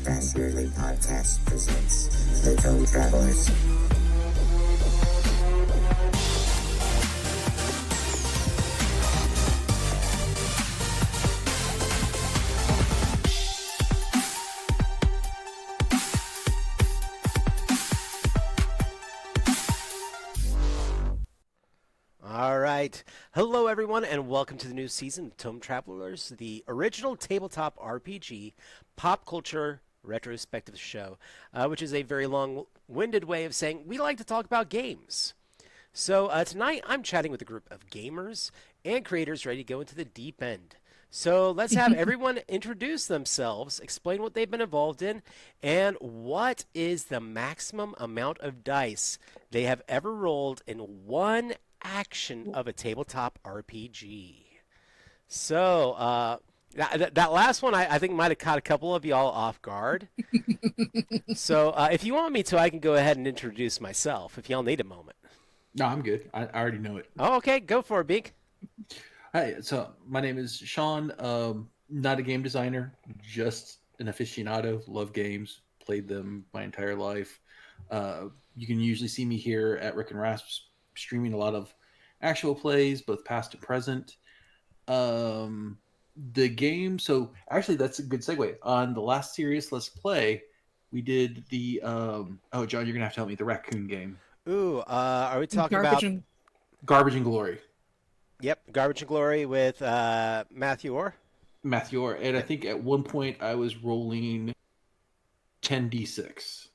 Yearly Podcast presents The Tome Travelers. All right. Hello, everyone, and welcome to the new season of Tome Travelers, the original tabletop RPG pop culture retrospective show, which is a very long-winded way of saying we like to talk about games. So tonight I'm chatting with a group of gamers and creators ready to go into the deep end. So let's have everyone introduce themselves, explain what they've been involved in, and what is the maximum amount of dice they have ever rolled in one action of a tabletop RPG. So that last one I think might have caught a couple of y'all off guard. So if you want me to, I can go ahead and introduce myself if y'all need a moment. No, I'm good. I already know it. Oh, okay. Go for it, Bink. Hi, so my name is Shawn. Not a game designer, just an aficionado. Love games, played them my entire life. You can usually see me here at Rick and Rasps streaming a lot of actual plays, both past and present. The game, so actually that's a good segue. On the last Serious Let's Play, we did the oh John, you're gonna have to help me, the raccoon game. Ooh, are we talking about Garbage and Glory? Yep, Garbage and Glory with Matthew Orr. Matthew Orr, and I think at one point I was rolling 10d6.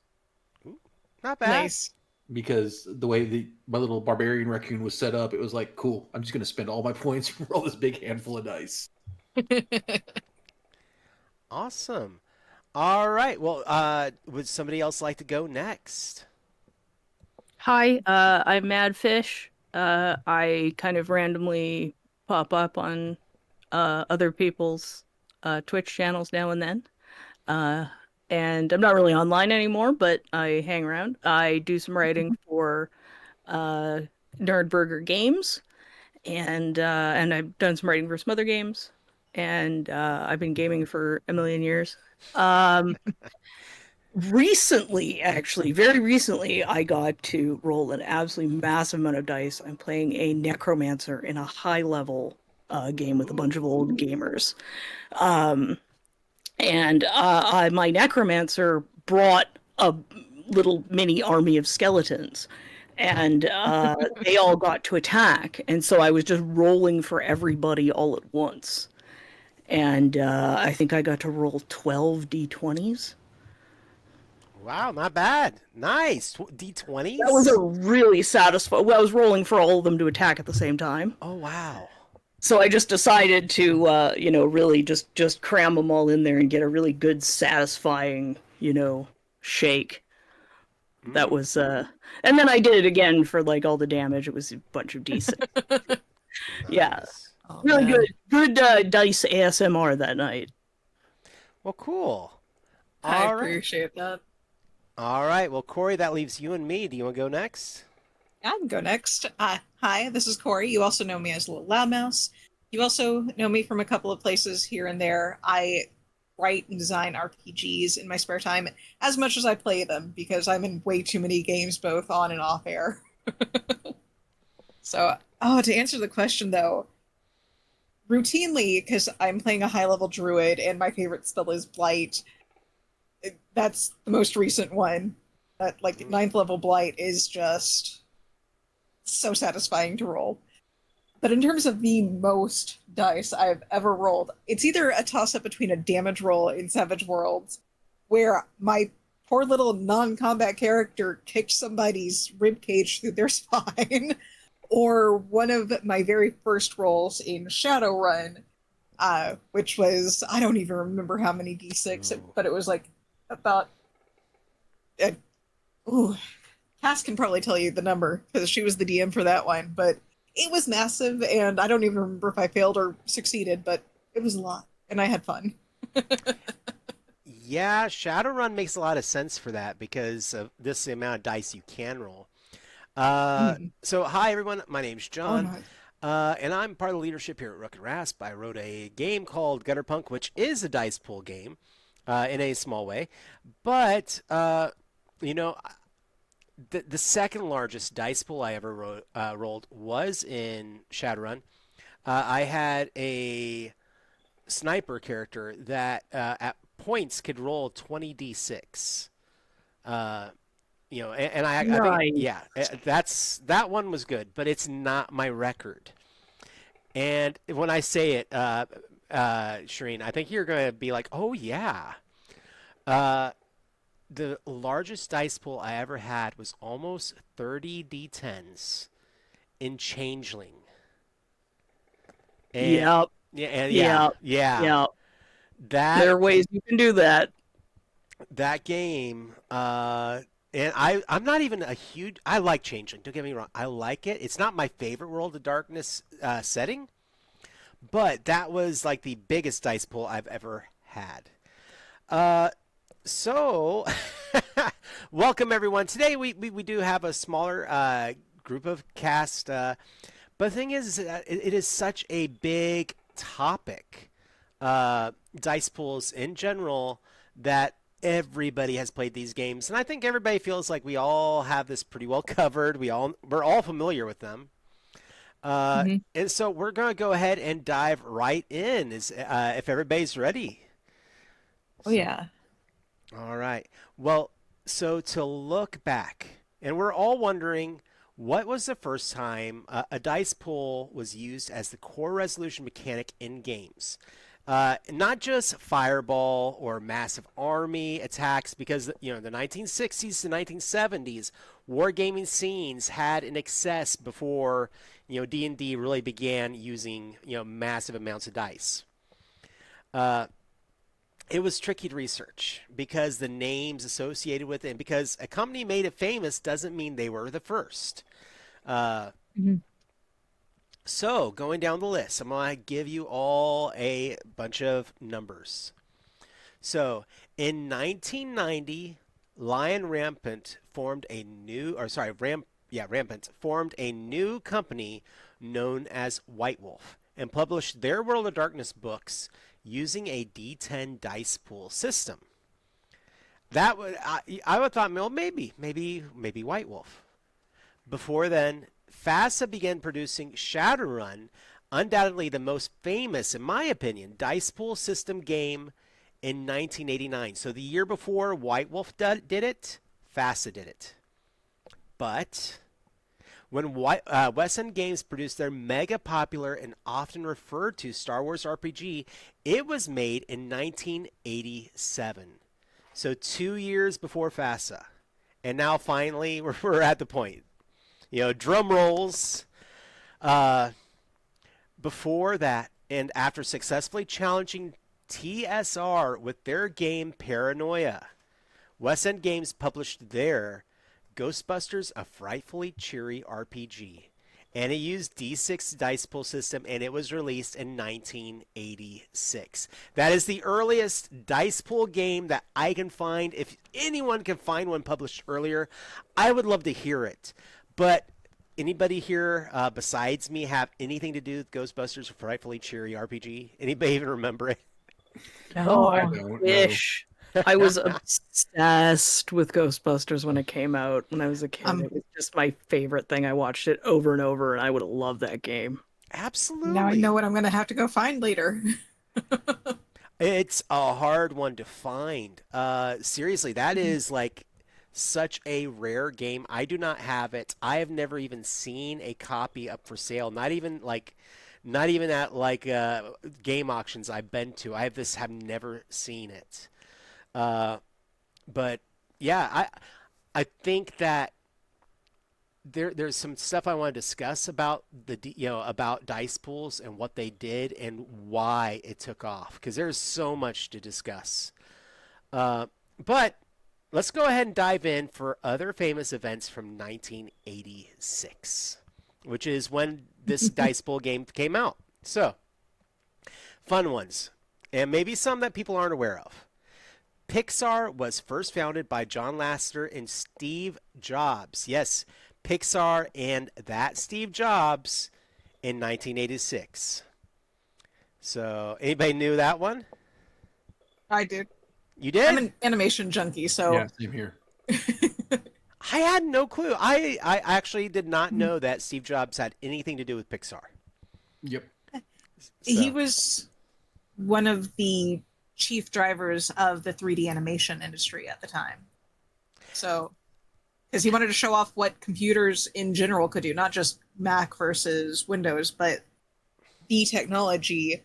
Ooh, not bad. Nice. Because the way my little barbarian raccoon was set up, it was like, cool, I'm just going to spend all my points and roll this big handful of dice. Awesome. All right. Well, would somebody else like to go next? Hi, I'm Madfish. I kind of randomly pop up on other people's Twitch channels now and then. And I'm not really online anymore, but I hang around. I do some writing for Nerdburger Games, and I've done some writing for some other games, and I've been gaming for a million years. Recently, actually, very recently, I got to roll an absolutely massive amount of dice. I'm playing a necromancer in a high-level game with a bunch of old gamers. And my necromancer brought a little mini army of skeletons, and they all got to attack. And so I was just rolling for everybody all at once. And I think I got to roll 12 d20s. Wow, not bad. Nice. D20s? That was a really satisfying. Well, I was rolling for all of them to attack at the same time. Oh, wow. So I just decided to, really just cram them all in there and get a really good, satisfying, shake. That was, and then I did it again for like all the damage. It was a bunch of decent. Nice. Yeah, really man. good dice ASMR that night. Well, cool. I All right. appreciate that. All right. Well, Kori, that leaves you and me. Do you want to go next? I can go next. Hi, this is Kori. You also know me as Little Loudmouse. You also know me from a couple of places here and there. I write and design RPGs in my spare time as much as I play them because I'm in way too many games both on and off air. So, to answer the question though, routinely, because I'm playing a high-level druid and my favorite spell is Blight, that's the most recent one. That, like, 9th level Blight is just so satisfying to roll. But in terms of the most dice I've ever rolled, it's either a toss-up between a damage roll in Savage Worlds, where my poor little non-combat character kicked somebody's ribcage through their spine, or one of my very first rolls in Shadowrun, which was, I don't even remember how many d6, but it was like about... Cass can probably tell you the number, because she was the DM for that one, but it was massive, and I don't even remember if I failed or succeeded, but it was a lot, and I had fun. Yeah, Shadowrun makes a lot of sense for that because of this amount of dice you can roll. So, hi everyone, my name's John, and I'm part of the leadership here at Rook and Rasp. I wrote a game called Gunner Punk, which is a dice pool game. in a small way. But you know, the second largest dice pool I ever rolled was in Shadowrun. I had a sniper character that at points could roll 20d6. I think Nice. yeah, that one was good, but it's not my record. And when I say it, Sharene, I think you're going to be like, oh yeah. Uh, the largest dice pool I ever had was almost 30 d10s in Changeling. And Yep. yeah, and yeah, Yep. yeah. Yep. That There are ways you can do that. that game, and I'm not even a huge. I like Changeling. Don't get me wrong. I like it. It's not my favorite World of Darkness setting, but that was like the biggest dice pool I've ever had. So, welcome everyone. Today we do have a smaller group of cast, but the thing is, it is such a big topic, dice pools in general, that everybody has played these games, and I think everybody feels like we all have this pretty well covered. We're all familiar with them. Hmm. And so we're gonna go ahead and dive right in, if everybody's ready. Oh So, yeah. all right. Well, so to look back, and we're all wondering, what was the first time a dice pool was used as the core resolution mechanic in games? Not just fireball or massive army attacks, because the 1960s to 1970s wargaming scenes had an excess before D&D really began using massive amounts of dice. Uh, it was tricky to research because the names associated with it, and because a company made it famous doesn't mean they were the first. Uh, Hmm. so, going down the list, I'm going to give you all a bunch of numbers. So, in 1990, Lion Rampant formed a new, or sorry, Rampant formed a new company known as White Wolf and published their World of Darkness books using a D10 dice pool system. That would I would have thought, well, maybe White Wolf. Before then, FASA began producing Shadowrun, undoubtedly the most famous, in my opinion, dice pool system game in 1989. So the year before White Wolf did it, FASA did it. But when West End Games produced their mega popular and often referred to Star Wars RPG, it was made in 1987. So 2 years before FASA. And now finally we're at the point. Drum rolls. Before that, and after successfully challenging TSR with their game Paranoia, West End Games published their Ghostbusters: A Frightfully Cheery RPG. And it used D6 dice pool system, and it was released in 1986. That is the earliest dice pool game that I can find. If anyone can find one published earlier, I would love to hear it. But anybody here besides me have anything to do with Ghostbusters: A Frightfully Cheery RPG? Anybody even remember it? Oh, I I don't know. wish. I was obsessed with Ghostbusters when it came out. When I was a kid, Um, it was just my favorite thing. I watched it over and over, and I would have loved that game. Now I know Absolutely. what I'm gonna have to go find later. It's a hard one to find. Seriously, that is like such a rare game. I do not have it. I have never even seen a copy up for sale. Not even at like game auctions I've been to. Have never seen it. Uh, but yeah, I think that there's some stuff I want to discuss about about dice pools and what they did and why it took off, because there's so much to discuss. Uh, but let's go ahead and dive in for other famous events from 1986, which is when this dice pool game came out. So, fun ones, and maybe some that people aren't aware of. Pixar was first founded by John Lasseter and Steve Jobs. Yes, Pixar and that Steve Jobs in 1986. So, anybody knew that one? I did. You did? I'm an animation junkie, so Yeah, same here. I had no clue. I actually did not know that Steve Jobs had anything to do with Pixar. Yep. he So- was one of the chief drivers of the 3D animation industry at the time. So, because he wanted to show off what computers in general could do, not just Mac versus Windows, but the technology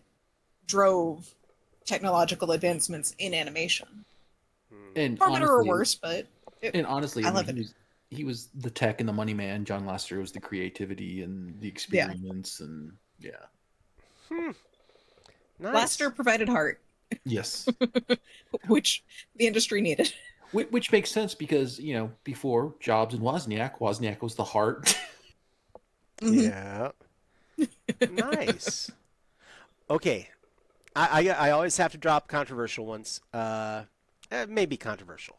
drove technological advancements in animation. And For better or honestly, worse, but I love it. he was the tech and the money man. John Lasseter was the creativity and the experiments, and Nice. Blaster provided heart, yes, which the industry needed. which makes sense because before Jobs and Wozniak was the heart. Yeah. Nice. Okay. I always have to drop controversial ones. Maybe controversial.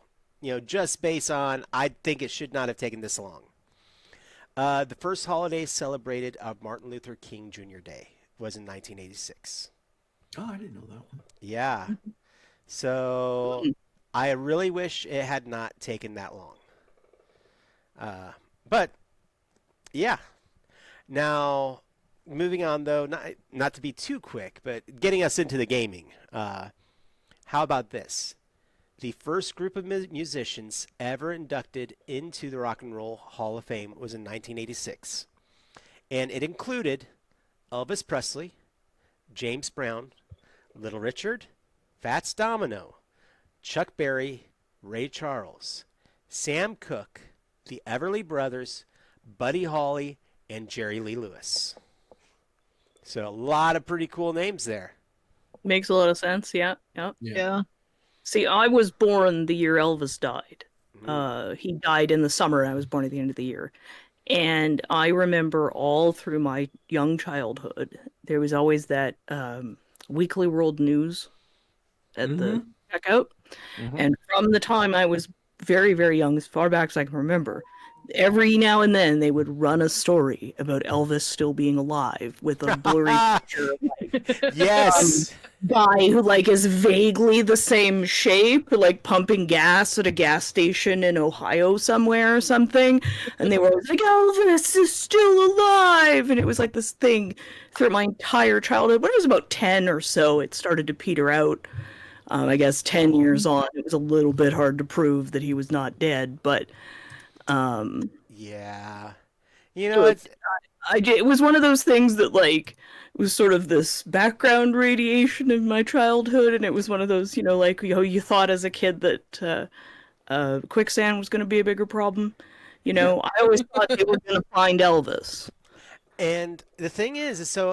Just based on I think it should not have taken this long. The first holiday celebrated of Martin Luther King Jr. Day was in 1986. Oh, I didn't know that one. Yeah. So I really wish it had not taken that long. But yeah. Now, moving on though, not to be too quick, but getting us into the gaming. How about this? The first group of musicians ever inducted into the Rock and Roll Hall of Fame was in 1986. And it included Elvis Presley, James Brown, Little Richard, Fats Domino, Chuck Berry, Ray Charles, Sam Cooke, the Everly Brothers, Buddy Holly, and Jerry Lee Lewis. So a lot of pretty cool names there. Makes a lot of sense. Yeah. Yep. Yeah. See, I was born the year Elvis died. He died in the summer. I was born at the end of the year. And I remember all through my young childhood, there was always that Weekly World News at the checkout. And from the time I was very, very young, as far back as I can remember, every now and then they would run a story about Elvis still being alive with a blurry picture of Yes. guy who is vaguely the same shape, pumping gas at a gas station in Ohio somewhere or something, and they were always like, Elvis is still alive, and it was this thing through my entire childhood. When I was about 10 or so, it started to peter out. I guess 10 years on, it was a little bit hard to prove that he was not dead, but yeah. it was one of those things that it was sort of this background radiation of my childhood, and it was one of those you thought as a kid that quicksand was going to be a bigger problem. I always thought they were going to find Elvis. And the thing is so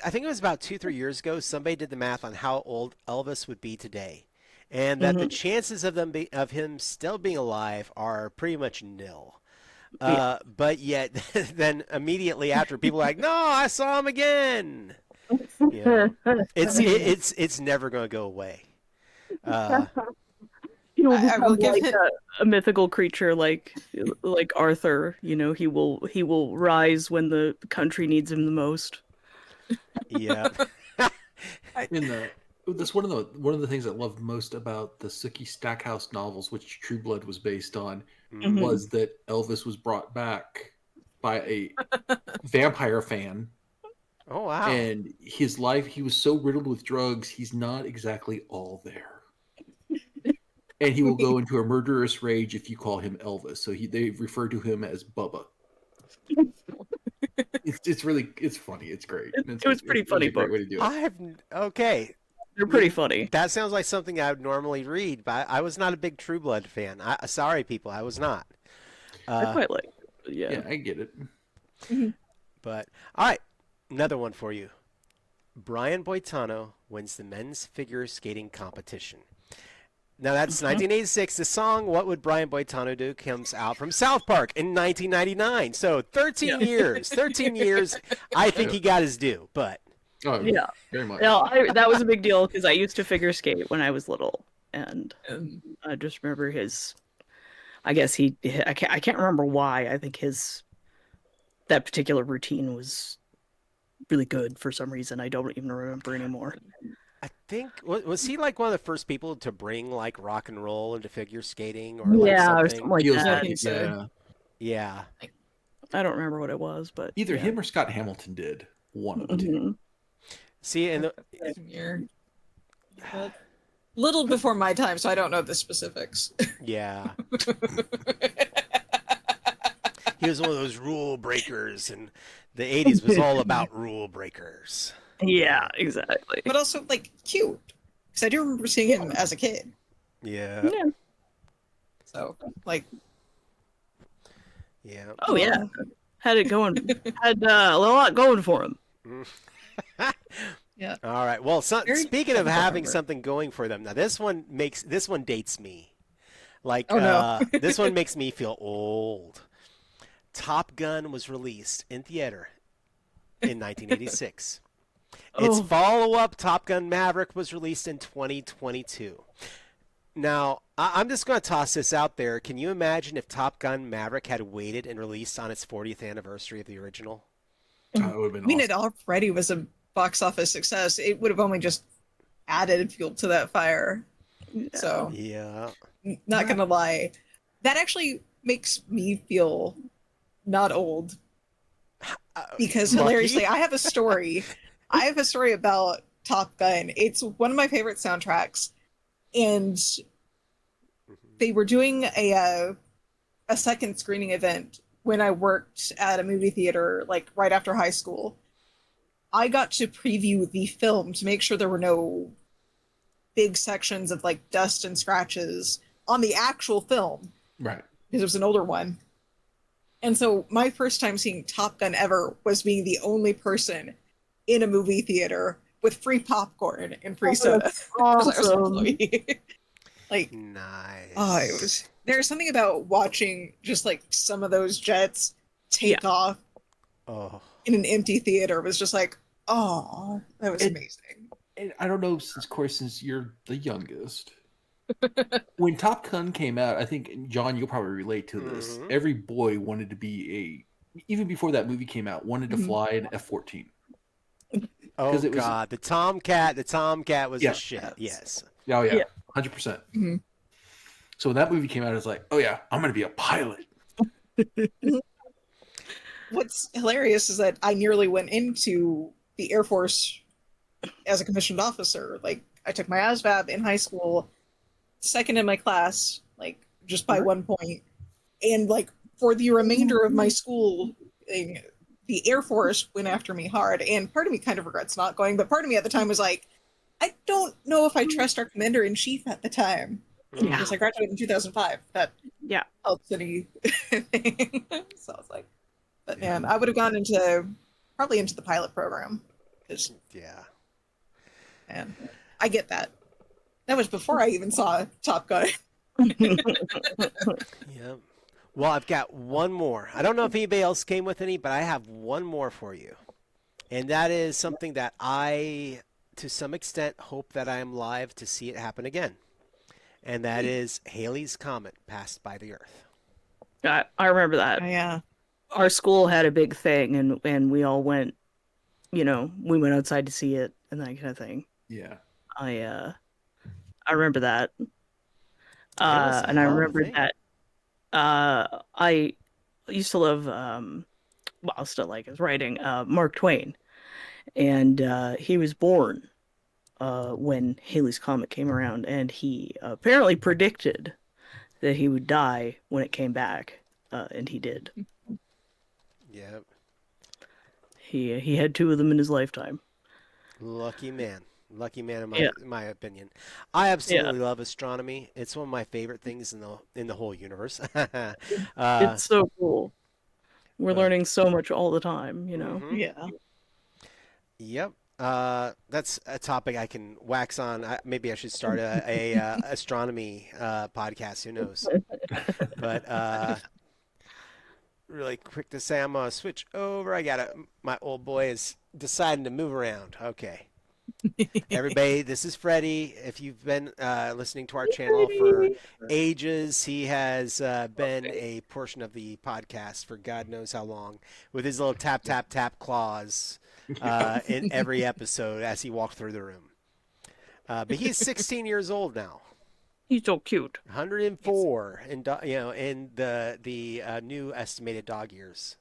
I think it was about 2-3 years ago, somebody did the math on how old Elvis would be today, and that the chances of him still being alive are pretty much nil. But yet, then immediately after, people are like, "No, I saw him again." It's never going to go away. He will I will become give a mythical creature like Arthur. He will rise when the country needs him the most. Yeah. That's one of the things I love most about the Sookie Stackhouse novels, which True Blood was based on, was that Elvis was brought back by a vampire fan. Oh wow! And his life, he was so riddled with drugs, he's not exactly all there. And he will go into a murderous rage if you call him Elvis. So they refer to him as Bubba. It's funny. It's great. It was pretty funny. It's a great way to do it. Okay. They're pretty funny. That sounds like something I would normally read, but I was not a big True Blood fan. Sorry, people, I was not. I quite like it. Yeah, I get it. But all right, another one for you. Brian Boitano wins the men's figure skating competition. Now that's 1986. The song "What Would Brian Boitano Do" comes out from South Park in 1999. So 13 years. 13 years. I think he got his due, but. Oh, yeah, very much. No, that was a big deal because I used to figure skate when I was little, and I just remember his. I guess I can't remember why. I think that particular routine was really good for some reason. I don't even remember anymore. I think was he like one of the first people to bring like rock and roll into figure skating or like Yeah, or something? something like Feels I that. like think it, so. yeah. Yeah. I don't remember what it was, but Either yeah. him or Scott Hamilton did one of the two. Mhm. See, and Same year. But little before my time, so I don't know the specifics. yeah, he was one of those rule breakers, and the '80s was all about rule breakers. Yeah, exactly. But also like cute. Because I do remember seeing him as a kid. Yeah, Yeah. So like yeah. Oh yeah, had it going. Had a lot going for him. yeah. All right. Well, Very speaking of difficult having number. something going for them, now this one dates me. Like Oh no. this one makes me feel old. Top Gun was released in theater in 1986. Its Oh, follow-up, Top Gun Maverick, was released in 2022. Now, I'm just going to toss this out there. Can you imagine if Top Gun Maverick had waited and released on its 40th anniversary of the original? It would have I been mean, awesome. it already was a box office success. It would have only just added fuel to that fire. So, Yeah. not gonna lie, that actually makes me feel not old because Lucky. hilariously, I have a story. I have a story about Top Gun. It's one of my favorite soundtracks, and they were doing a second screening event when I worked at a movie theater, like right after high school. I got to preview the film to make sure there were no big sections of like dust and scratches on the actual film Right. because it was an older one. And so my first time seeing Top Gun ever was being the only person in a movie theater with free popcorn and free soda. Because I was an awesome. employee. Like, Nice. oh, it was. There's something about watching just like some of those jets take off Oh. in an empty theater was just like, oh, that was It- amazing. And I don't know, since you're the youngest. When Top Gun came out, I think, John, you'll probably relate to this. Mhm. Every boy wanted to be even before that movie came out, wanted to Mhm. fly an F-14. Oh 'Cause it was- God, the Tomcat was Yeah. the shit. Yes. Oh yeah, Yeah. 100%. Mhm. So when that movie came out, it's like, oh yeah, I'm gonna be a pilot. What's hilarious is that I nearly went into the Air Force as a commissioned officer. Like, I took my ASVAB in high school, second in my class, like, just by 1 point. And, like, for the remainder of my school, the Air Force went after me hard. And part of me kind of regrets not going, but part of me at the time was like, I don't know if I trust our commander in chief at the time. Yeah. Because I graduated in 2005. That Yeah. helps any thing. So I was like, but man, I would have gone probably into the pilot program. Because, Yeah. man, I get that. That was before I even saw Top Gun. Yeah. Well, I've got one more. I don't know if anybody else came with any, but I have one more for you. And that is something that I, to some extent, hope that I am live to see it happen again. And that is Halley's Comet passed by the Earth. I remember that. Yeah. Our school had a big thing, and we all went. We went outside to see it and that kind of thing. Yeah. I remember that. It was a And I hell of a remember thing. that. I used to love. Well, still like his writing. Mark Twain, and he was born when Halley's Comet came around, and he apparently predicted that he would die when it came back, and he did. Yeah. He had two of them in his lifetime. Lucky man. Lucky man in Yeah. my opinion. I absolutely love astronomy. It's one of my favorite things in the whole universe. It's so cool. We're but- learning so much all the time, Mhm. Yeah. Yep. That's a topic I can wax on. Maybe I should start a astronomy podcast. Who knows? But really quick to say, I'm gonna switch over. My old boy is deciding to move around. Okay. Everybody, this is Freddie. If you've been listening to our channel for ages, he has been a portion of the podcast for God knows how long, with his little tap, tap, tap claws in every episode as he walked through the room. But he's 16 years old now. He's so cute. 104 in in the new estimated dog years.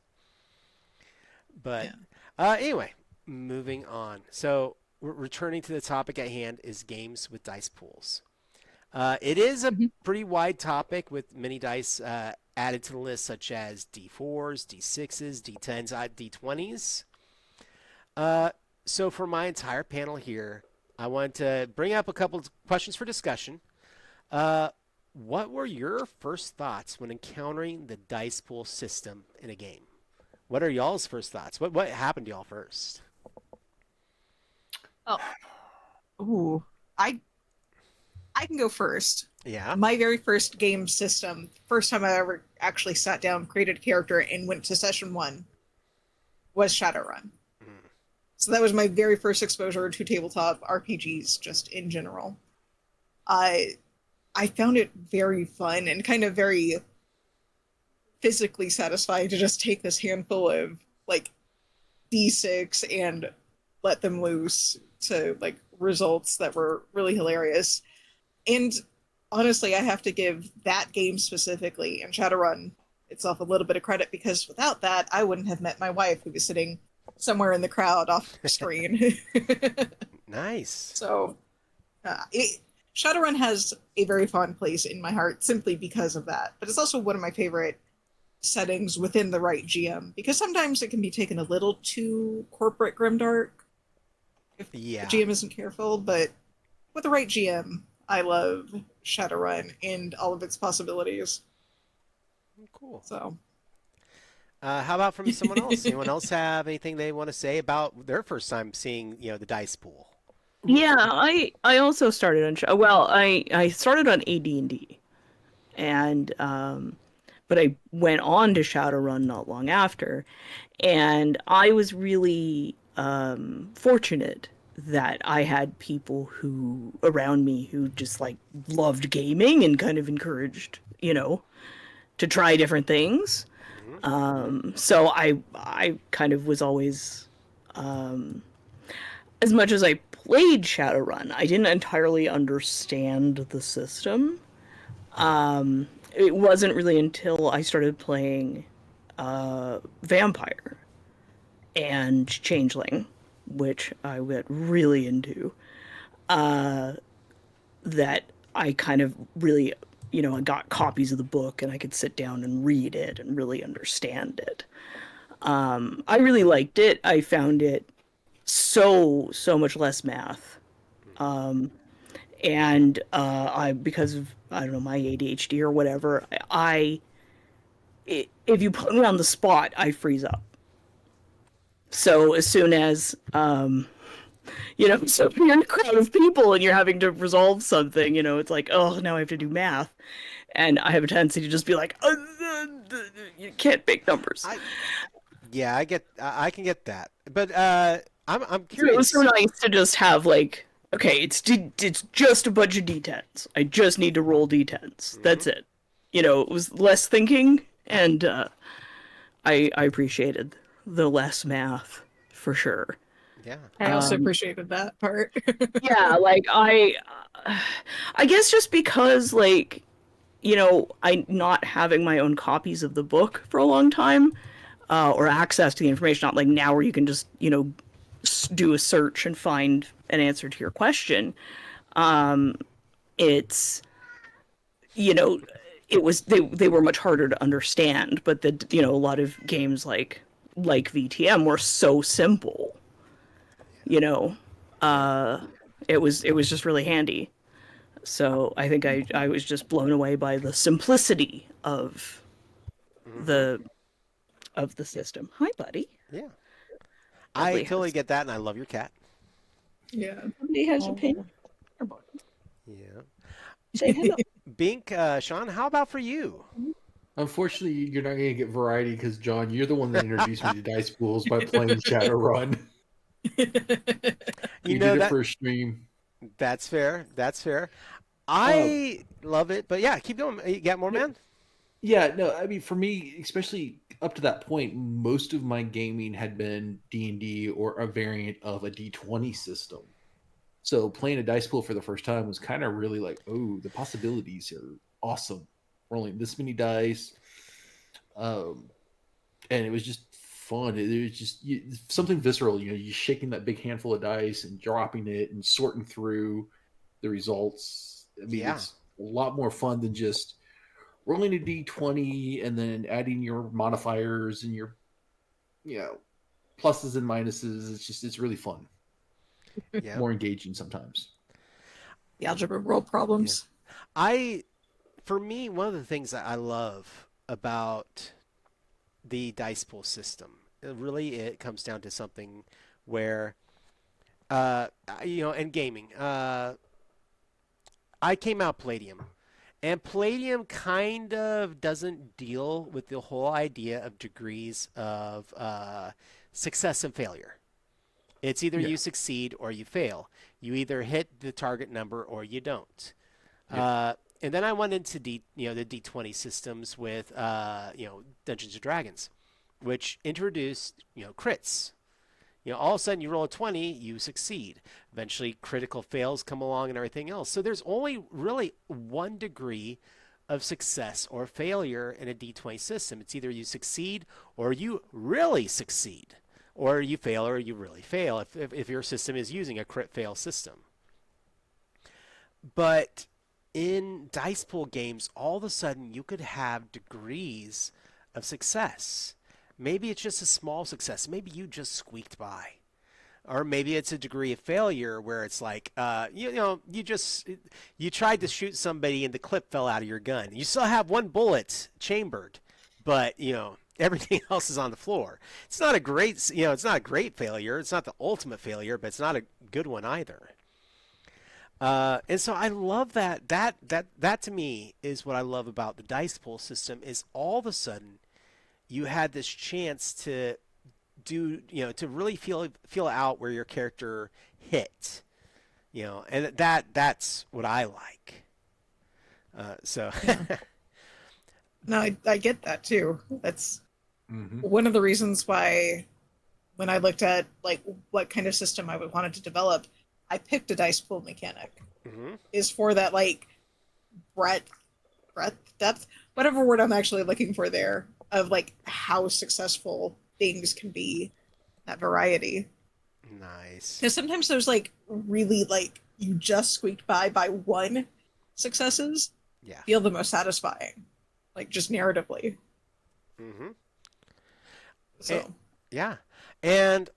But anyway, moving on. So returning to the topic at hand is games with dice pools. It is a pretty wide topic with many dice added to the list, such as D4s, D6s, D10s, D20s. So for my entire panel here, I want to bring up a couple of questions for discussion. What were your first thoughts when encountering the dice pool system in a game? What are y'all's first thoughts? What happened to y'all first? Oh, ooh, I can go first. Yeah. My very first game system, first time I ever actually sat down, created a character, and went to session 1, was Shadowrun. So that was my very first exposure to tabletop RPGs, just in general. I found it very fun and kind of very physically satisfying to just take this handful of like D6 and let them loose to like results that were really hilarious. And honestly, I have to give that game specifically and Shadowrun itself a little bit of credit, because without that, I wouldn't have met my wife, who was sitting somewhere in the crowd off the screen. Nice. So, Shadowrun has a very fond place in my heart simply because of that. But it's also one of my favorite settings within the right GM, because sometimes it can be taken a little too corporate grimdark if the GM isn't careful. But with the right GM, I love Shadowrun and all of its possibilities. Cool. So, how about from someone else? Anyone else have anything they want to say about their first time seeing, the dice pool? Yeah, I also started on I started on AD&D, and but I went on to Shadowrun not long after, and I was really fortunate that I had people around me who just like loved gaming and kind of encouraged, to try different things. So I kind of was always, as much as I played Shadowrun, I didn't entirely understand the system. It wasn't really until I started playing Vampire and Changeling, which I went really into, that I kind of really, I got copies of the book and I could sit down and read it and really understand it. I really liked it. I found it so much less math. And because of, I don't know, my ADHD or whatever, if you put me on the spot, I freeze up. So as soon as, so if you're in a crowd of people and you're having to resolve something, it's like, oh, now I have to do math. And I have a tendency to just be like, you can't make numbers. I can get that. But I'm curious. So it was so nice to just have like, okay, it's just a bunch of D10s. I just need to roll D10s. That's it. It was less thinking, and I appreciated the less math for sure. Yeah. I also appreciated that part. Yeah, like I guess just because like, I not having my own copies of the book for a long time, or access to the information, not like now where you can just, do a search and find an answer to your question. It's, it was, they were much harder to understand, but a lot of games like VTM were so simple, it was just really handy. So I think I was just blown away by the simplicity of the system. Hi, buddy. Yeah. Lovely I totally house. get that, and I love your cat. Yeah. Somebody has a pin. Yeah. Say hello. Bink, Shawn, how about for you? Unfortunately, you're not going to get variety because, John, you're the one that introduced me to dice pools by playing Shadowrun. You did it for a stream. That's fair. That's fair. I love it, but yeah, keep going. You got more, man? Yeah, no, I mean, for me, especially up to that point, most of my gaming had been D&D or a variant of a D20 system. So playing a dice pool for the first time was kind of really like, oh, the possibilities are awesome. Rolling this many dice, and it was just fun. It was just something visceral. You shaking that big handful of dice and dropping it and sorting through the results. I mean, it's a lot more fun than just rolling a d20 and then adding your modifiers and your pluses and minuses. It's really fun. More engaging sometimes. The algebra world problems. For me, one of the things that I love about the dice pool system, it comes down to something where, in gaming, I came out Palladium, and Palladium kind of doesn't deal with the whole idea of degrees of success and failure. It's either you succeed or you fail. You either hit the target number or you don't. And then I went into the D20 systems with Dungeons and Dragons, which introduced crits. All of a sudden you roll a 20, you succeed. Eventually critical fails come along and everything else. So there's only really one degree of success or failure in a D20 system. It's either you succeed or you really succeed, or you fail or you really fail if your system is using a crit fail system. But in dice pool games, all of a sudden you could have degrees of success. Maybe it's just a small success. Maybe you just squeaked by. Or maybe it's a degree of failure where it's like, you tried to shoot somebody and the clip fell out of your gun. You still have one bullet chambered, but, everything else is on the floor. It's not a great, it's not a great failure. It's not the ultimate failure, but it's not a good one either. And so I love that. That to me is what I love about the dice pool system. Is all of a sudden you had this chance to do, to really feel out where your character hit, and that's what I like. So. No, I get that too. That's one of the reasons why when I looked at like what kind of system I would wanted to develop, I picked a dice pool mechanic. Is for that like breadth, depth, whatever word I'm actually looking for there, of like how successful things can be, that variety. Nice. Because sometimes there's like really like you just squeaked by one successes. Feel the most satisfying, like just narratively. So and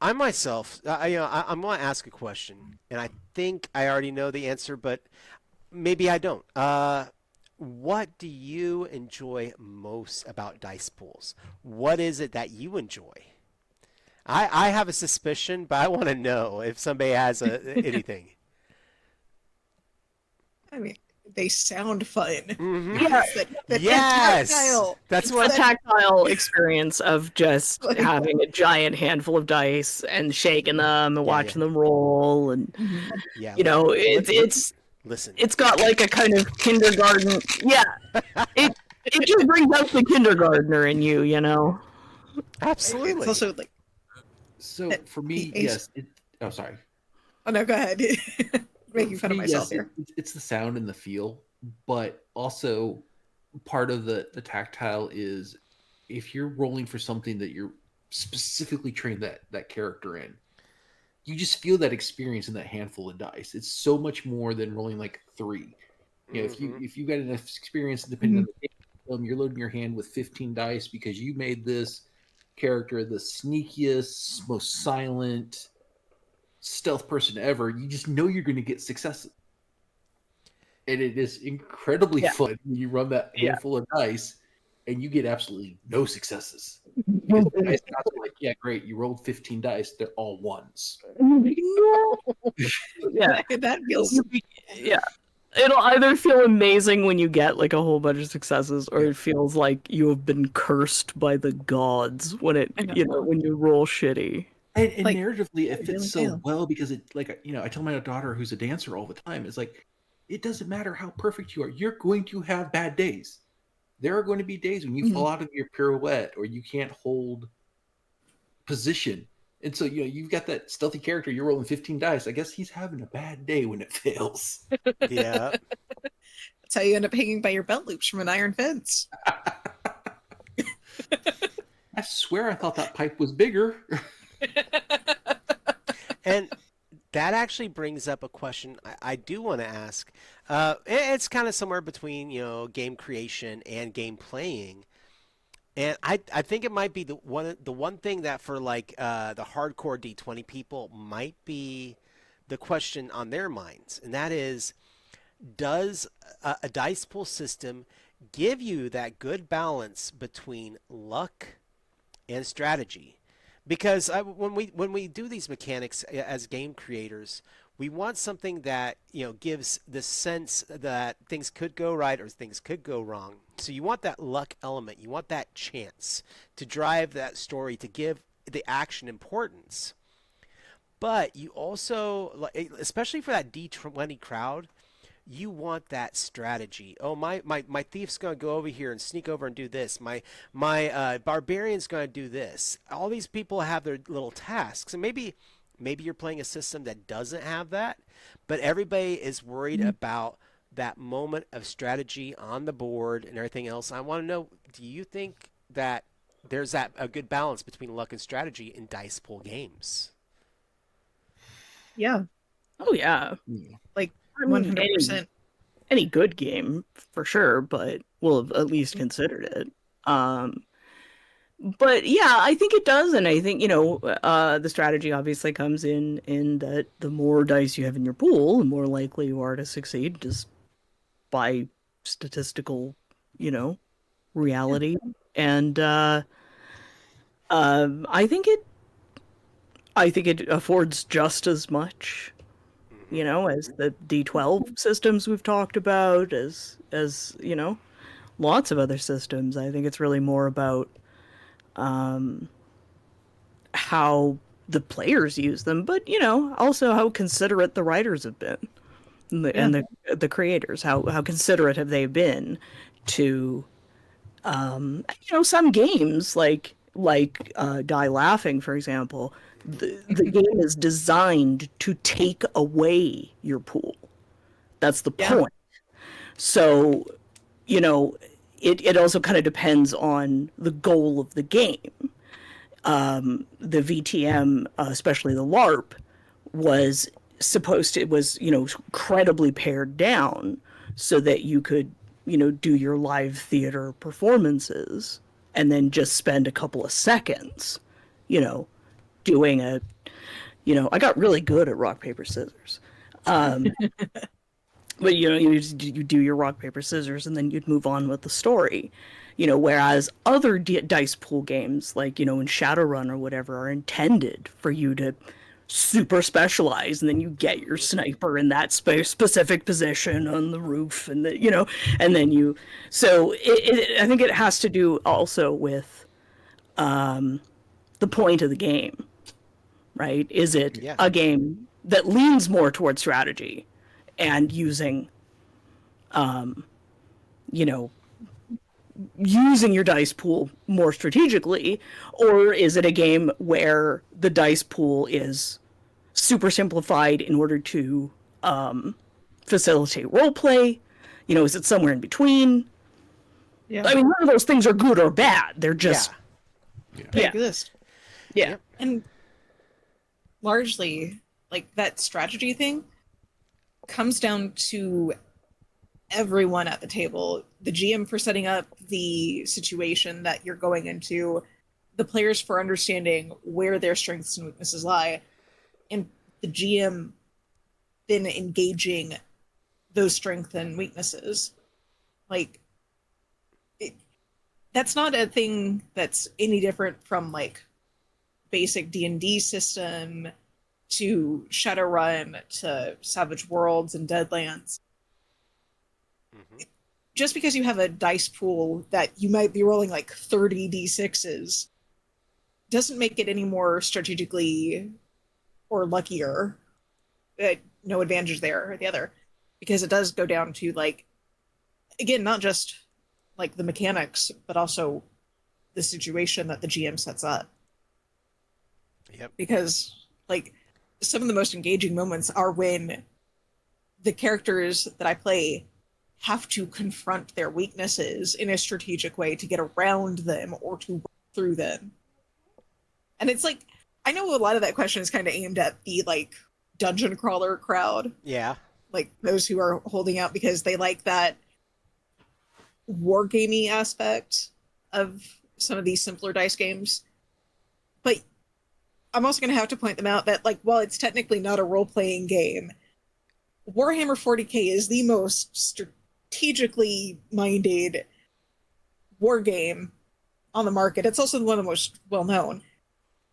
I myself, I'm going to ask a question, and I think I already know the answer, but maybe I don't. What do you enjoy most about dice pools? What is it that you enjoy? I have a suspicion, but I want to know if somebody has anything. I mean, they sound fun. Yes, that's what tactile experience of just having a giant handful of dice and shaking them and watching them roll, and it's got like a kind of kindergarten. It just brings out the kindergartner in you. Absolutely. It's also like for me, yes. Oh, sorry. Oh no, go ahead. Making fun of myself here. It's the sound and the feel, but also part of the tactile is if you're rolling for something that you're specifically trained that character in, you just feel that experience in that handful of dice. It's so much more than rolling like 3. If you got enough experience, depending on the game, you're loading your hand with 15 dice because you made this character the sneakiest, most silent stealth person ever. You just know you're going to get successes, and it is incredibly fun when you run that handful of dice and you get absolutely no successes. Because the dice gods are like, great, you rolled 15 dice, they're all ones. That feels it'll either feel amazing when you get like a whole bunch of successes, or it feels like you have been cursed by the gods when when you roll shitty. And narratively, it fits so well because it, I tell my daughter who's a dancer all the time, it's like, it doesn't matter how perfect you are. You're going to have bad days. There are going to be days when you fall out of your pirouette or you can't hold position. And so, you've got that stealthy character, you're rolling 15 dice. I guess he's having a bad day when it fails. Yeah. That's how you end up hanging by your belt loops from an iron fence. I swear I thought that pipe was bigger. And that actually brings up a question I do want to ask. It's kind of somewhere between, game creation and game playing. And I think it might be the one thing that for like the hardcore D20 people might be the question on their minds, and that is, does a dice pool system give you that good balance between luck and strategy? Because when we do these mechanics as game creators, we want something that gives the sense that things could go right or things could go wrong. So you want that luck element, you want that chance to drive that story, to give the action importance. But you also, especially for that D20 crowd, you want that strategy. Oh, my thief's going to go over here and sneak over and do this. My barbarian's going to do this. All these people have their little tasks, and maybe you're playing a system that doesn't have that, but everybody is worried about that moment of strategy on the board and everything else. I want to know, do you think that there's a good balance between luck and strategy in dice pool games? Yeah. Oh yeah. Like I mean, 100%. any good game for sure, but we'll have at least considered it. But yeah, I think it does, and I think the strategy obviously comes in that the more dice you have in your pool, the more likely you are to succeed, just by statistical, reality. And I think it affords just as much, as the D12 systems we've talked about, as lots of other systems. I think it's really more about how the players use them, but also how considerate the writers have been, and the creators. How considerate have they been to some games like Die Laughing, for example. The game is designed to take away your pool. That's the point. So, it also kind of depends on the goal of the game. The VTM, especially the LARP, was incredibly pared down so that you could, do your live theater performances and then just spend a couple of seconds, doing I got really good at rock, paper, scissors. But you do your rock, paper, scissors, and then you'd move on with the story. Whereas other dice pool games, like in Shadowrun or whatever, are intended for you to super specialize, and then you get your sniper in that specific position on the roof, and and then you. So I think it has to do also with the point of the game, right? Is it a game that leans more towards strategy and using using your dice pool more strategically, or is it a game where the dice pool is super simplified in order to facilitate role play? Is it somewhere in between? Yeah. I mean, none of those things are good or bad. They're just They exist. Yeah. And largely, like, that strategy thing comes down to everyone at the table. The GM for setting up the situation that you're going into, the players for understanding where their strengths and weaknesses lie, and the GM then engaging those strengths and weaknesses. Like, that's not a thing that's any different from, like, basic D&D system to Shadowrun to Savage Worlds and Deadlands. Just because you have a dice pool that you might be rolling like 30 d6s doesn't make it any more strategically or luckier. No advantage there or the other, because it does go down to, like, again, not just like the mechanics, but also the situation that the GM sets up. Yep. because like some of the most engaging moments are when the characters that I play have to confront their weaknesses in a strategic way to get around them or to work through them. And it's like, I know a lot of that question is kind of aimed at the like dungeon crawler crowd, Yeah. like those who are holding out because they like that wargamey aspect of some of these simpler dice games. But I'm also going to have to point them out that, like, while it's technically not a role-playing game, Warhammer 40k is the most strategically minded war game on the market. It's also one of the most well-known,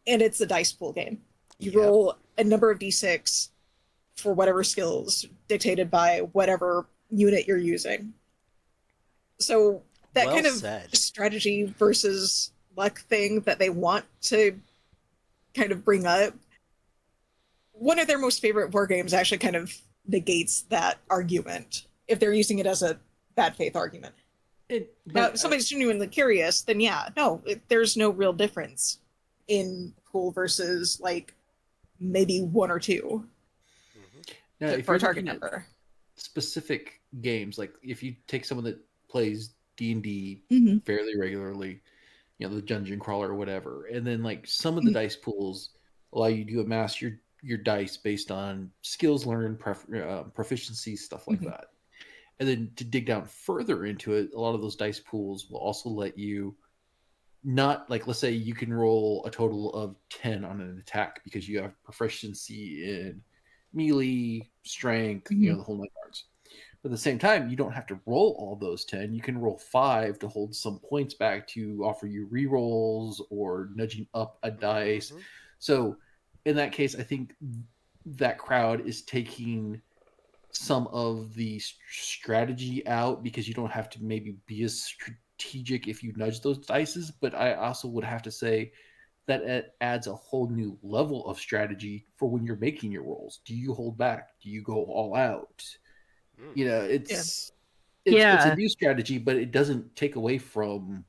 and it's a dice pool game. You Yep. roll a number of d6 for whatever skills dictated by whatever unit you're using. So that Well kind of said. strategy versus luck thing that they want to kind of bring up, one of their most favorite war games actually kind of negates that argument if they're using it as a bad faith argument. Now, if somebody's genuinely curious, then yeah, no, there's no real difference in pool versus like maybe one or two Now, if for a you're target looking at number. specific games, like if you take someone that plays D&D Mhm. fairly regularly, you know, the dungeon crawler or whatever, and then like some of the dice pools allow you to amass your dice based on skills learned, proficiency, stuff like that. And then to dig down further into it, a lot of those dice pools will also let you not, like, let's say you can roll a total of 10 on an attack because you have proficiency in melee, strength, you know, the whole nine yards. But at the same time, you don't have to roll all those 10. You can roll 5 to hold some points back to offer you rerolls or nudging up a dice. So in that case, I think that crowd is taking some of the strategy out because you don't have to maybe be as strategic if you nudge those dices. But I also would have to say that it adds a whole new level of strategy for when you're making your rolls. Do you hold back? Do you go all out? You know, it's a new strategy, but it doesn't take away from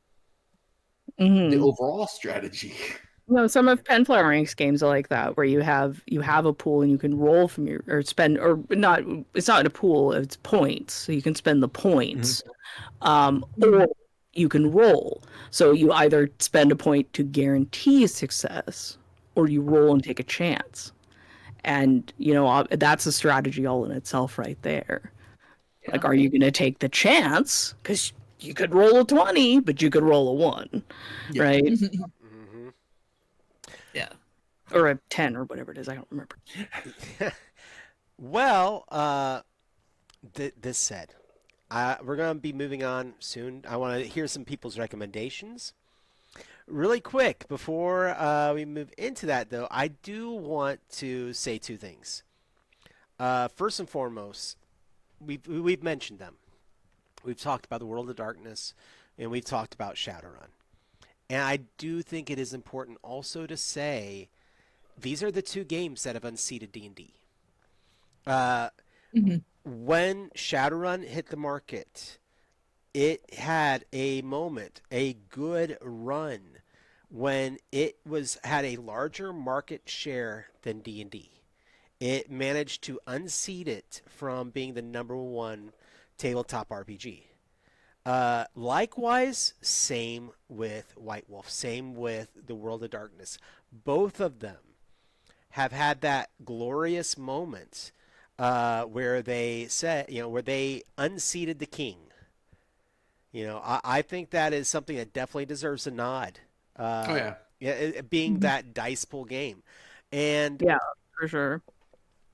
the overall strategy. No, some of Pen Flowering's games are like that, where you have a pool and you can roll from your or spend or not. It's not a pool; it's points. So you can spend the points, or you can roll. So you either spend a point to guarantee success, or you roll and take a chance. And that's a strategy all in itself, right there. Like, are you going to take the chance? Because you could roll a 20, but you could roll a 1, right? Mm-hmm. Yeah. Or a 10 or whatever it is. I don't remember. Well, this said, we're going to be moving on soon. I want to hear some people's recommendations. Really quick, before we move into that, though, I do want to say two things. First and foremost, we've mentioned them. We've talked about the World of Darkness, and we've talked about Shadowrun. And I do think it is important also to say these are the two games that have unseated D&D. When Shadowrun hit the market, it had a moment, a good run, when it had a larger market share than D&D. It managed to unseat it from being the number one tabletop RPG. Likewise, same with White Wolf, same with the World of Darkness. Both of them have had that glorious moment where they said, where they unseated the king. I think that is something that definitely deserves a nod. It being that dice pool game, and Yeah, for sure.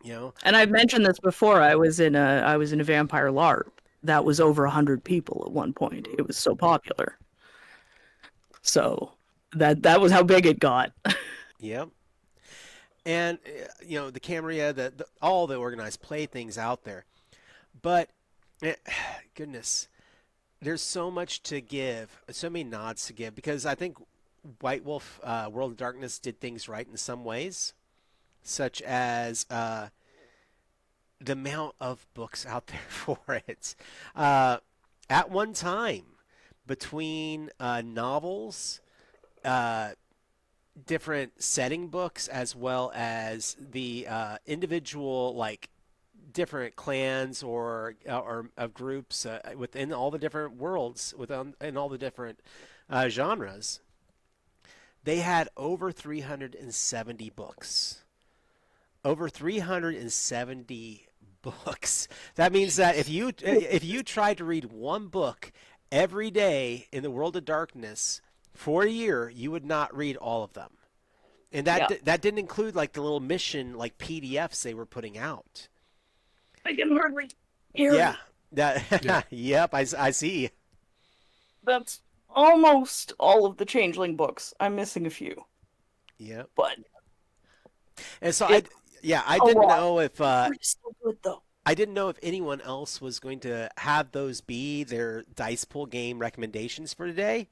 you know, And I've mentioned this before. I was in a vampire LARP that was over 100 people at one point. It was so popular. So that was how big it got. yeah. And the Camarilla, all the organized play things out there, but goodness, there's so much to give, so many nods to give, because I think White Wolf, World of Darkness did things right in some ways, such as the amount of books out there for it. At one time, between novels, different setting books as well as the individual like different clans or groups within all the different worlds within in all the different genres. They had over 370 books. Over 370 books. That means that if you tried to read one book every day in the World of Darkness for a year, you would not read all of them. And Yeah. that didn't include like the little mission like PDFs they were putting out. I can hardly hear Yeah. you. That Yeah. yep, I see. That's almost all of the Changeling books. I'm missing a few, Yep. but And so it's I a didn't lot. know if They're still good though. I didn't know if anyone else was going to have those be their dice pool game recommendations for today.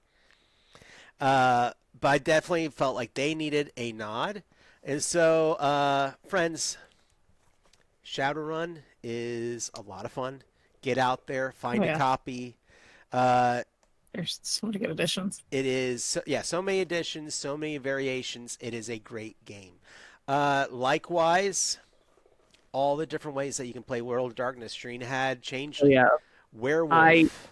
But I definitely felt like they needed a nod. And so, friends, Shadowrun is a lot of fun. Get out there, find Oh, a yeah. copy. Uh, There's so many good additions. it is, so many additions, so many variations. It is a great game. Likewise, all the different ways that you can play World of Darkness. Shreen had Changeling, Yeah. Werewolf.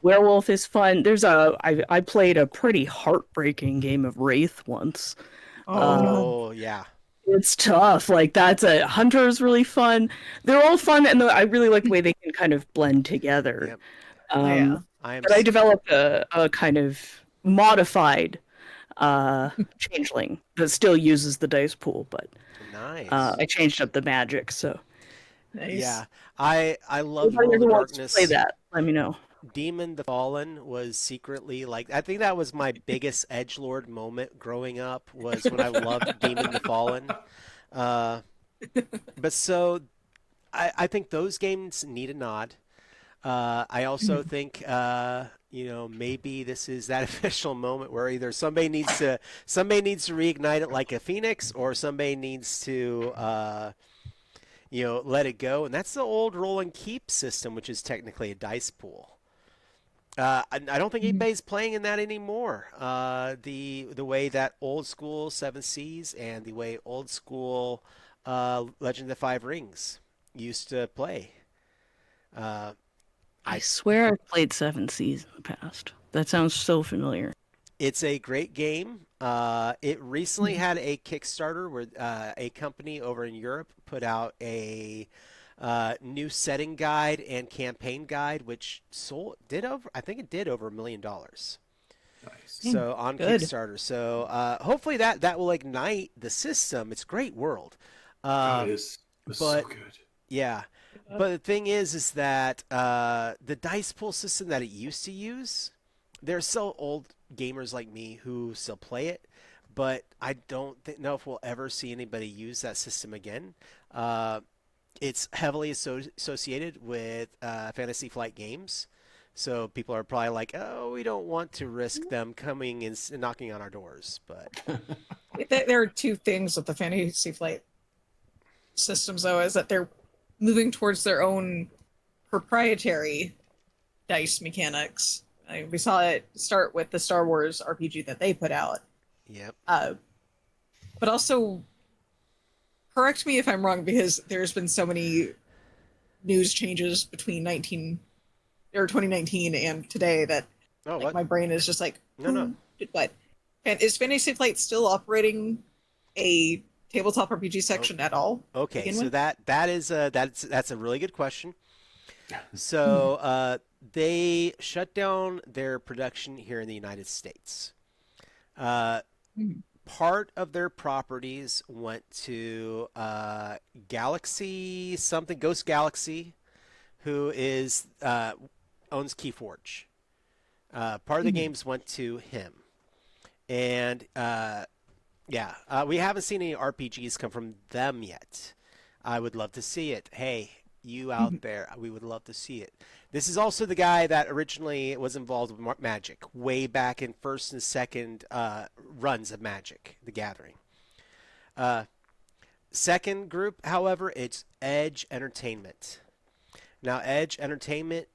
Werewolf is fun. I played a pretty heartbreaking game of Wraith once. Oh no. Oh, yeah. It's tough. Like that's a Hunter is really fun. They're all fun, and I really like the way they can kind of blend together. Yep. Yeah. I am But I developed a kind of modified changeling that still uses the dice pool, but nice. I changed up the magic. So Nice. Yeah. I love anybody World who of wants to Darkness. play that, let me know. Demon the Fallen was secretly like I think that was my biggest edgelord moment growing up was when I loved Demon the Fallen. But so I think those games need a nod. I also think maybe this is that official moment where either somebody needs to reignite it like a phoenix, or somebody needs to let it go, and that's the old roll and keep system, which is technically a dice pool. I don't think anybody's playing in that anymore. The way that old school Seven Seas and the way old school Legend of the Five Rings used to play. I swear I've played Seven Seas in the past. That sounds so familiar. It's a great game. It recently had a Kickstarter where a company over in Europe put out a new setting guide and campaign guide, which I think it did over $1 million. Nice. So on Good. Kickstarter. So hopefully that will ignite the system. It's a great world. It is. It's so but- good. Yeah. But the thing is that the dice pool system that it used to use, there's still old gamers like me who still play it, but I don't know if we'll ever see anybody use that system again. It's heavily associated with Fantasy Flight Games, so people are probably like, "Oh, we don't want to risk them coming and knocking on our doors." But There are two things with the Fantasy Flight systems, though, is that they're moving towards their own proprietary dice mechanics. We saw it start with the Star Wars RPG that they put out. yep, But also, correct me if I'm wrong, because there's been so many news changes between 2019 and today that oh like what? my brain is just like, No. who did what? And is Fantasy Flight still operating a tabletop RPG section at all? Okay, begin so with? that's a really good question. So they shut down their production here in the United States. Part of their properties went to Galaxy something, Ghost Galaxy, who owns Keyforge. Part of the games went to him, and we haven't seen any RPGs come from them yet. I would love to see it. Hey, you out there, we would love to see it. This is also the guy that originally was involved with Magic, way back in first and second runs of Magic, the Gathering. Second group, however, it's Edge Entertainment. Now, Edge Entertainment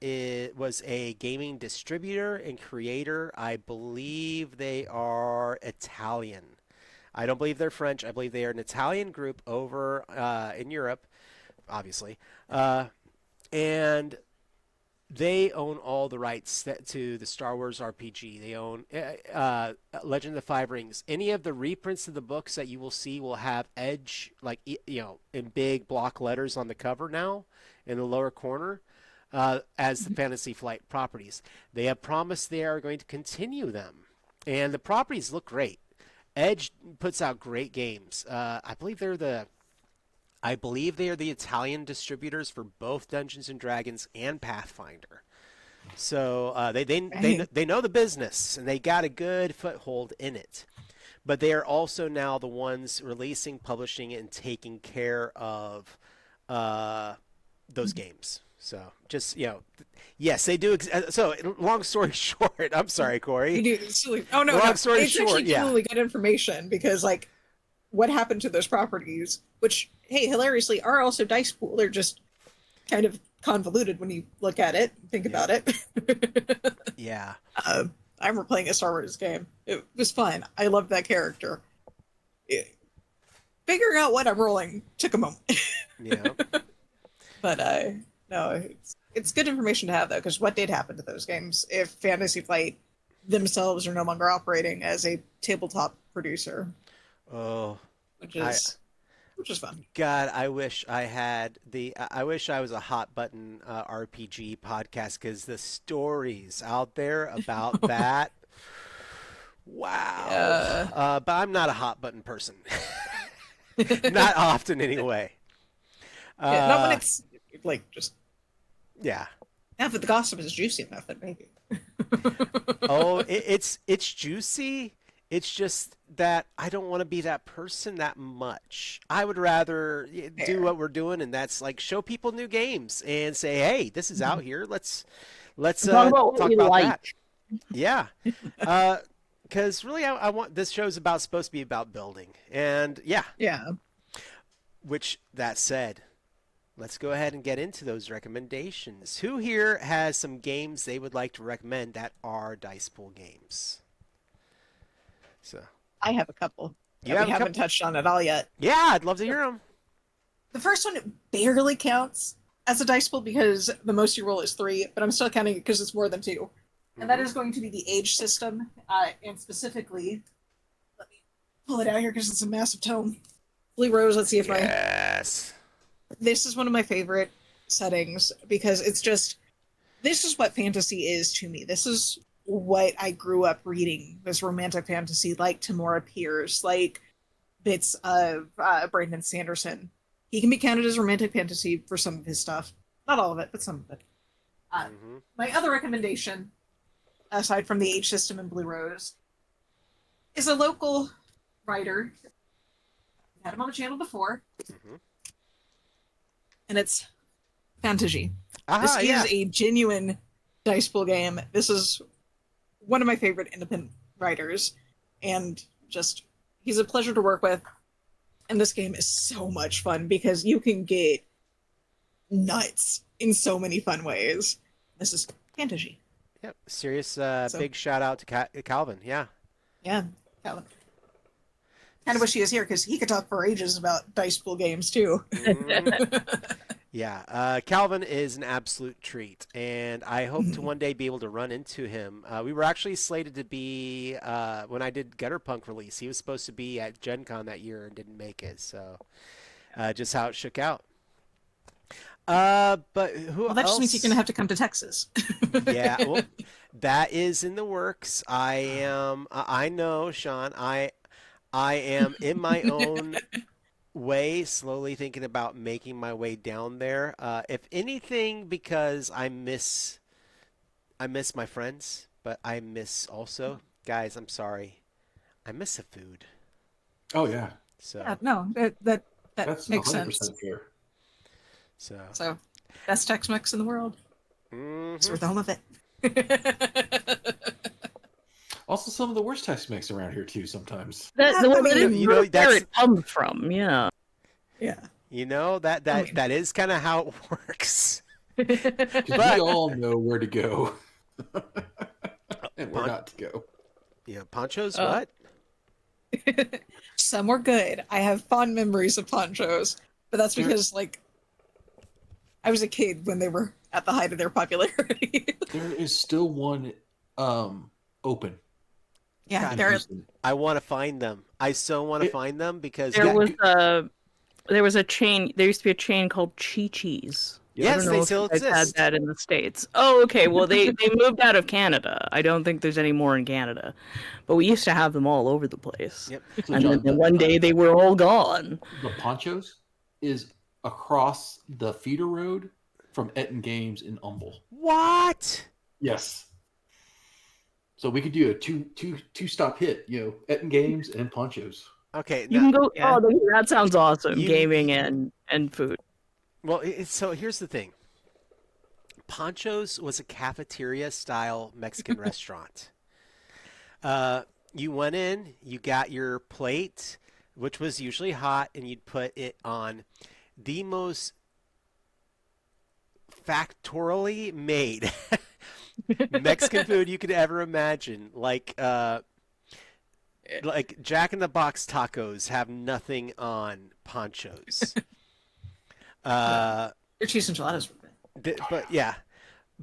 was a gaming distributor and creator. I believe they are Italian. I don't believe they're French. I believe they are an Italian group over in Europe, obviously. And they own all the rights to the Star Wars RPG. They own Legend of the Five Rings. Any of the reprints of the books that you will see will have Edge, like, in big block letters on the cover now in the lower corner as the Fantasy Flight properties. They have promised they are going to continue them. And the properties look great. Edge puts out great games. I believe they are the Italian distributors for both Dungeons and Dragons and Pathfinder. So they know the business, and they got a good foothold in it. But they are also now the ones releasing, publishing, and taking care of those games. So just, yes, they do. So long story short, I'm sorry, Kori. You do. Oh no, long story it's short, actually genuinely good information because like what happened to those properties, which hey, hilariously are also dice pool. They're just kind of convoluted when you look at it, think about it. Yeah. I remember playing a Star Wars game. It was fun. I loved that character. Figuring out what I'm rolling took a moment. Yeah. But no, it's good information to have though, because what did happen to those games if Fantasy Flight themselves are no longer operating as a tabletop producer? Oh, which is fun. God, I wish I had I wish I was a hot button RPG podcast, because the stories out there about that. Wow. But I'm not a hot button person. Not often, anyway. Yeah, not when it's like just. Yeah. Now, if the gossip is juicy enough, then maybe. Oh, it's juicy. It's just that I don't want to be that person that much. I would rather do what we're doing, and that's like show people new games and say, "Hey, this is out here. Let's talk about that." Yeah, because really, I want this show's supposed to be about building, and yeah. Which that said, let's go ahead and get into those recommendations. Who here has some games they would like to recommend that are dice pool games? So I have a couple. We haven't touched on at all yet. Yeah, I'd love to hear them. The first one barely counts as a dice pool because the most you roll is 3, but I'm still counting it because it's more than 2. And that is going to be the age system, and specifically, let me pull it out here because it's a massive tome. Blue Rose, let's see if This is one of my favorite settings because this is what fantasy is to me. This is what I grew up reading, this romantic fantasy, like Tamora Pierce, like bits of Brandon Sanderson. He can be counted as romantic fantasy for some of his stuff. Not all of it, but some of it. My other recommendation, aside from the age system in Blue Rose, is a local writer. I've had him on the channel before. And it's Fantasy. This is a genuine dice pool game. This is one of my favorite independent writers, and just he's a pleasure to work with. And this game is so much fun because you can get nuts in so many fun ways. This is Fantasy. Yep, serious big shout out to Calvin. Yeah, Calvin. Kind of wish he was here because he could talk for ages about dice pool games too. Yeah, Calvin is an absolute treat, and I hope to one day be able to run into him. We were actually slated to be, when I did Gutterpunk release, he was supposed to be at Gen Con that year and didn't make it, so just how it shook out. But who else? That just means you're going to have to come to Texas. Yeah, well, that is in the works. I know, Shawn, I am in my own way slowly thinking about making my way down there, if anything because I miss my friends, but I miss also, guys, I'm sorry, I miss the food. Oh yeah, so that's makes sense. Fair. So best Tex-Mex in the world. It's worth the home of it. Also, some of the worst Tex-Mex around here too. Sometimes that's where it comes from. Yeah. You know that is kind of how it works. But we all know where to go, and where not to go. Yeah, Ponchos. What? Some were good. I have fond memories of ponchos, but that's because like I was a kid when they were at the height of their popularity. There is still one open. Yeah, God, they're I want to find them. I so want to find them because There was a chain. There used to be a chain called Chi-Chi's. I yes, don't know they if still you guys had exist. that in the States. Oh, okay. Well, they moved out of Canada. I don't think there's any more in Canada. But we used to have them all over the place. Yep. So, And John, then one day they were all gone. the Ponchos is across the feeder road from Etten Games in Humble. What? Yes. So we could do a two stop hit, Etten Games and Ponchos. Okay. You now- can go. Yeah. Oh, that sounds awesome. You- Gaming and food. Well, so here's the thing. Ponchos was a cafeteria-style Mexican restaurant. You went in, you got your plate, which was usually hot, and you'd put it on the most factorially made Mexican food you could ever imagine. Like Jack in the Box tacos have nothing on Ponchos. their cheese enchiladas were good.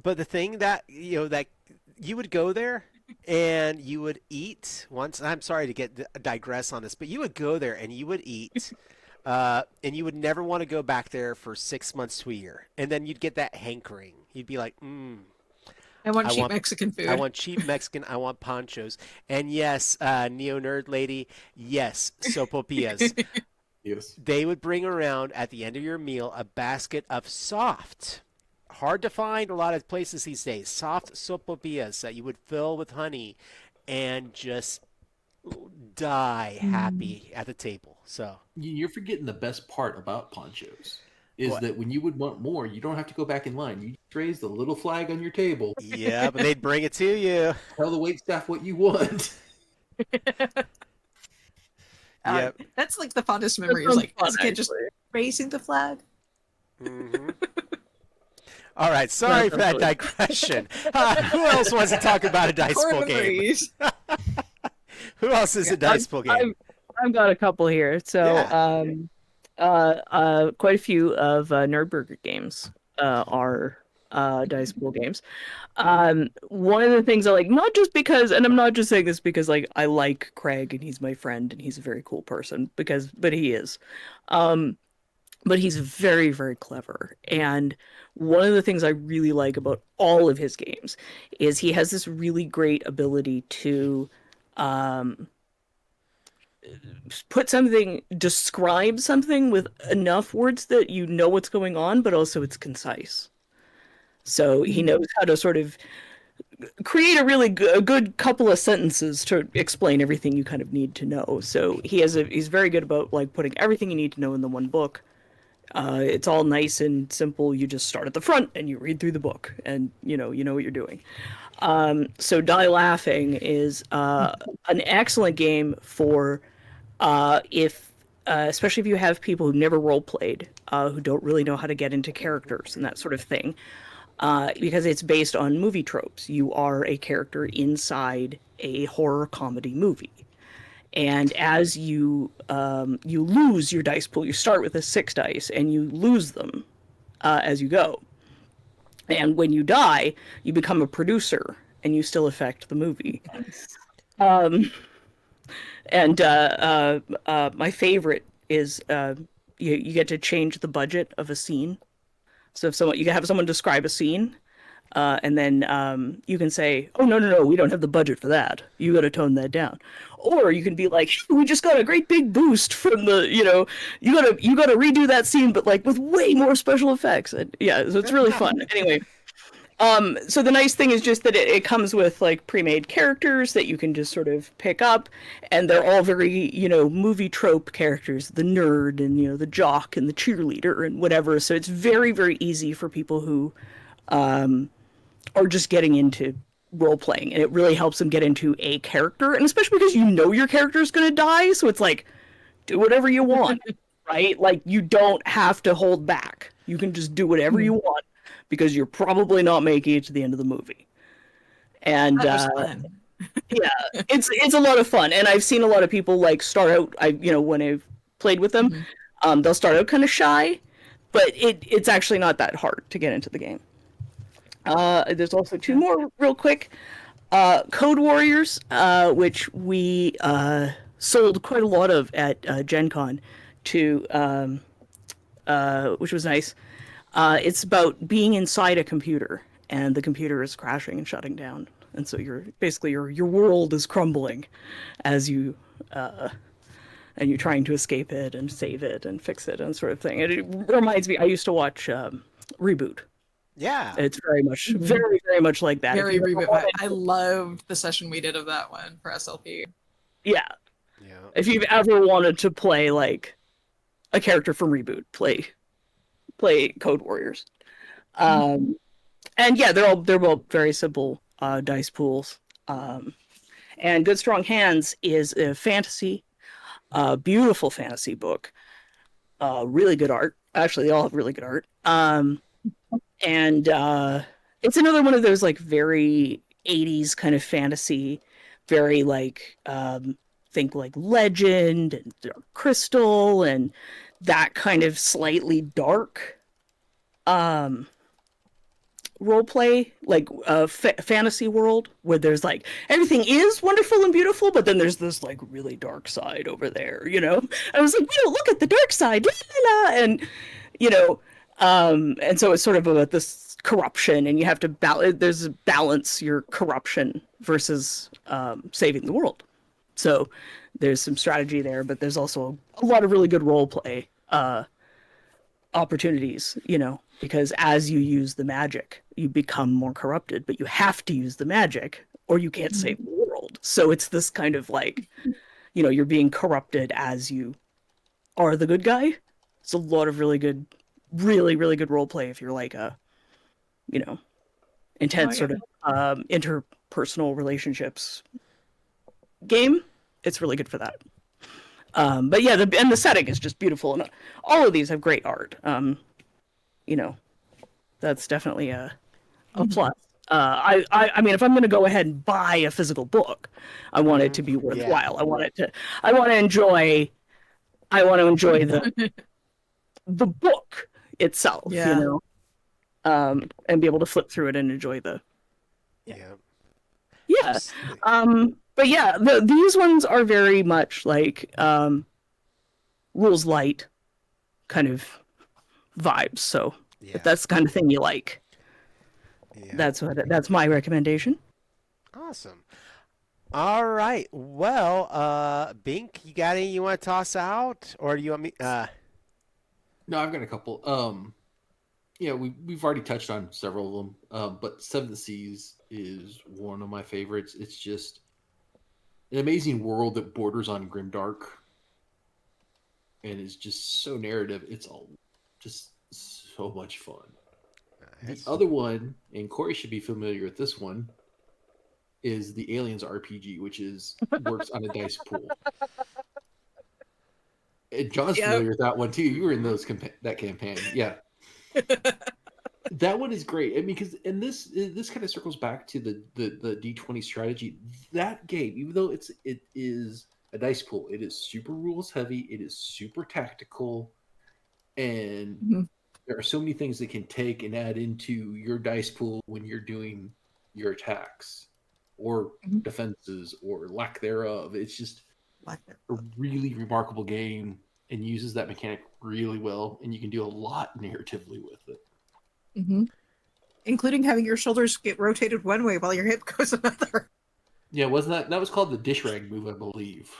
But the thing that that you would go there and you would eat once. I'm sorry to digress on this, but you would go there and you would eat, and you would never want to go back there for 6 months to a year, and then you'd get that hankering. You'd be like, I want cheap Mexican food. I want cheap Mexican. I want ponchos. And yes, neo nerd lady, yes, sopapillas. Yes. They would bring around at the end of your meal a basket of soft, hard to find a lot of places these days, soft sopapillas that you would fill with honey and just die happy at the table. So You're forgetting the best part about Ponchos is What? that when you would want more, you don't have to go back in line. You just raise the little flag on your table, yeah, but they'd bring it to you. tell the wait staff what you want. Yep. That's like the fondest memory. sounds Like fun, as a kid, just actually. raising the flag. Mm-hmm. All right, sorry for that That's digression. Who else wants to talk about a dice Core pool game? memories. Who else is a dice pool game? I've got a couple here. So, quite a few of Nerdburger Games are dice pool games. One of the things I like, not just because, and I'm not just saying this because like I like Craig and he's my friend and he's a very cool person, but he is. But he's very, very clever. And one of the things I really like about all of his games is he has this really great ability to describe something with enough words that you know what's going on, but also it's concise. So he knows how to sort of create a good couple of sentences to explain everything you kind of need to know. So he's very good about like putting everything you need to know in the one book. It's all nice and simple. You just start at the front and you read through the book, and you know what you're doing. So Die Laughing is an excellent game for especially if you have people who never role played, who don't really know how to get into characters and that sort of thing, because it's based on movie tropes. You are a character inside a horror comedy movie. And as you lose your dice pool, you start with a 6 dice, and you lose them as you go. And when you die, you become a producer, and you still affect the movie. My favorite is you get to change the budget of a scene. So if you can have someone describe a scene, and then you can say, "Oh no, we don't have the budget for that. You got to tone that down." Or you can be like, "We just got a great big boost from the, you got to redo that scene, but like with way more special effects." And yeah, so it's really fun. Anyway, so the nice thing is just that it comes with like pre-made characters that you can just sort of pick up, and they're all very, movie trope characters, the nerd and the jock and the cheerleader and whatever. So it's very, very easy for people who are just getting into role playing, and it really helps them get into a character, and especially because your character is going to die, so it's like, do whatever you want, right? Like, you don't have to hold back. You can just do whatever you want, because you're probably not making it to the end of the movie. And That was fun. Yeah, it's a lot of fun, and I've seen a lot of people like start out. When I've played with them, they'll start out kind of shy, but it's actually not that hard to get into the game. There's also two more real quick. Code Warriors, which we sold quite a lot of at Gen Con to, which was nice. It's about being inside a computer, and the computer is crashing and shutting down, and so your world is crumbling as you and you're trying to escape it and save it and fix it and sort of thing. And it reminds me, I used to watch Reboot. Yeah. It's very, very much like that. Very Reboot. I loved the session we did of that one for SLP. Yeah. Yeah. If you've ever wanted to play like a character from Reboot, play Code Warriors. And yeah, they're both very simple dice pools. And Good Strong Hands is a fantasy, beautiful fantasy book. Really good art. Actually, they all have really good art. And it's another one of those like very 80s kind of fantasy, very like think like Legend and Dark Crystal and that kind of slightly dark role play, like fantasy world where there's like everything is wonderful and beautiful, but then there's this like really dark side over there, I was like, we don't look at the dark side, la, la, la. And and so it's sort of about this corruption, and you have to balance your corruption versus saving the world. So there's some strategy there, but there's also a lot of really good role play opportunities, because as you use the magic, you become more corrupted, but you have to use the magic or you can't save the world. So it's this kind of like, you're being corrupted as you are the good guy. It's a lot of really good, really, really good role play if you're like a, intense sort of interpersonal relationships game. It's really good for that. But yeah, the setting is just beautiful, and all of these have great art. That's definitely a plus. I mean, if I'm going to go ahead and buy a physical book, I want it to be worthwhile. Yeah. I want to enjoy the the book itself, and be able to flip through it and enjoy the. Yeah. But yeah, these ones are very much like rules light kind of vibes. So if that's the kind of thing you like, that's my recommendation. Awesome. All right. Well, Bink, you got any you want to toss out, or do you want me? No, I've got a couple. We've already touched on several of them, but Seven of the Seas is one of my favorites. It's just an amazing world that borders on grimdark, and is just so narrative. It's all just so much fun. Nice. The other one, and Kori should be familiar with this one, is the Aliens RPG, which works on a dice pool. And John's familiar with that one too. You were in that campaign, yeah. That one is great. I mean, this kind of circles back to the D20 strategy. That game, even though it is a dice pool, it is super rules heavy. It is super tactical, and there are so many things that can take and add into your dice pool when you're doing your attacks or defenses or lack thereof. It's just a really remarkable game and uses that mechanic really well, and you can do a lot narratively with it. Including having your shoulders get rotated one way while your hip goes another. Yeah, wasn't that was called the dish rag move, I believe.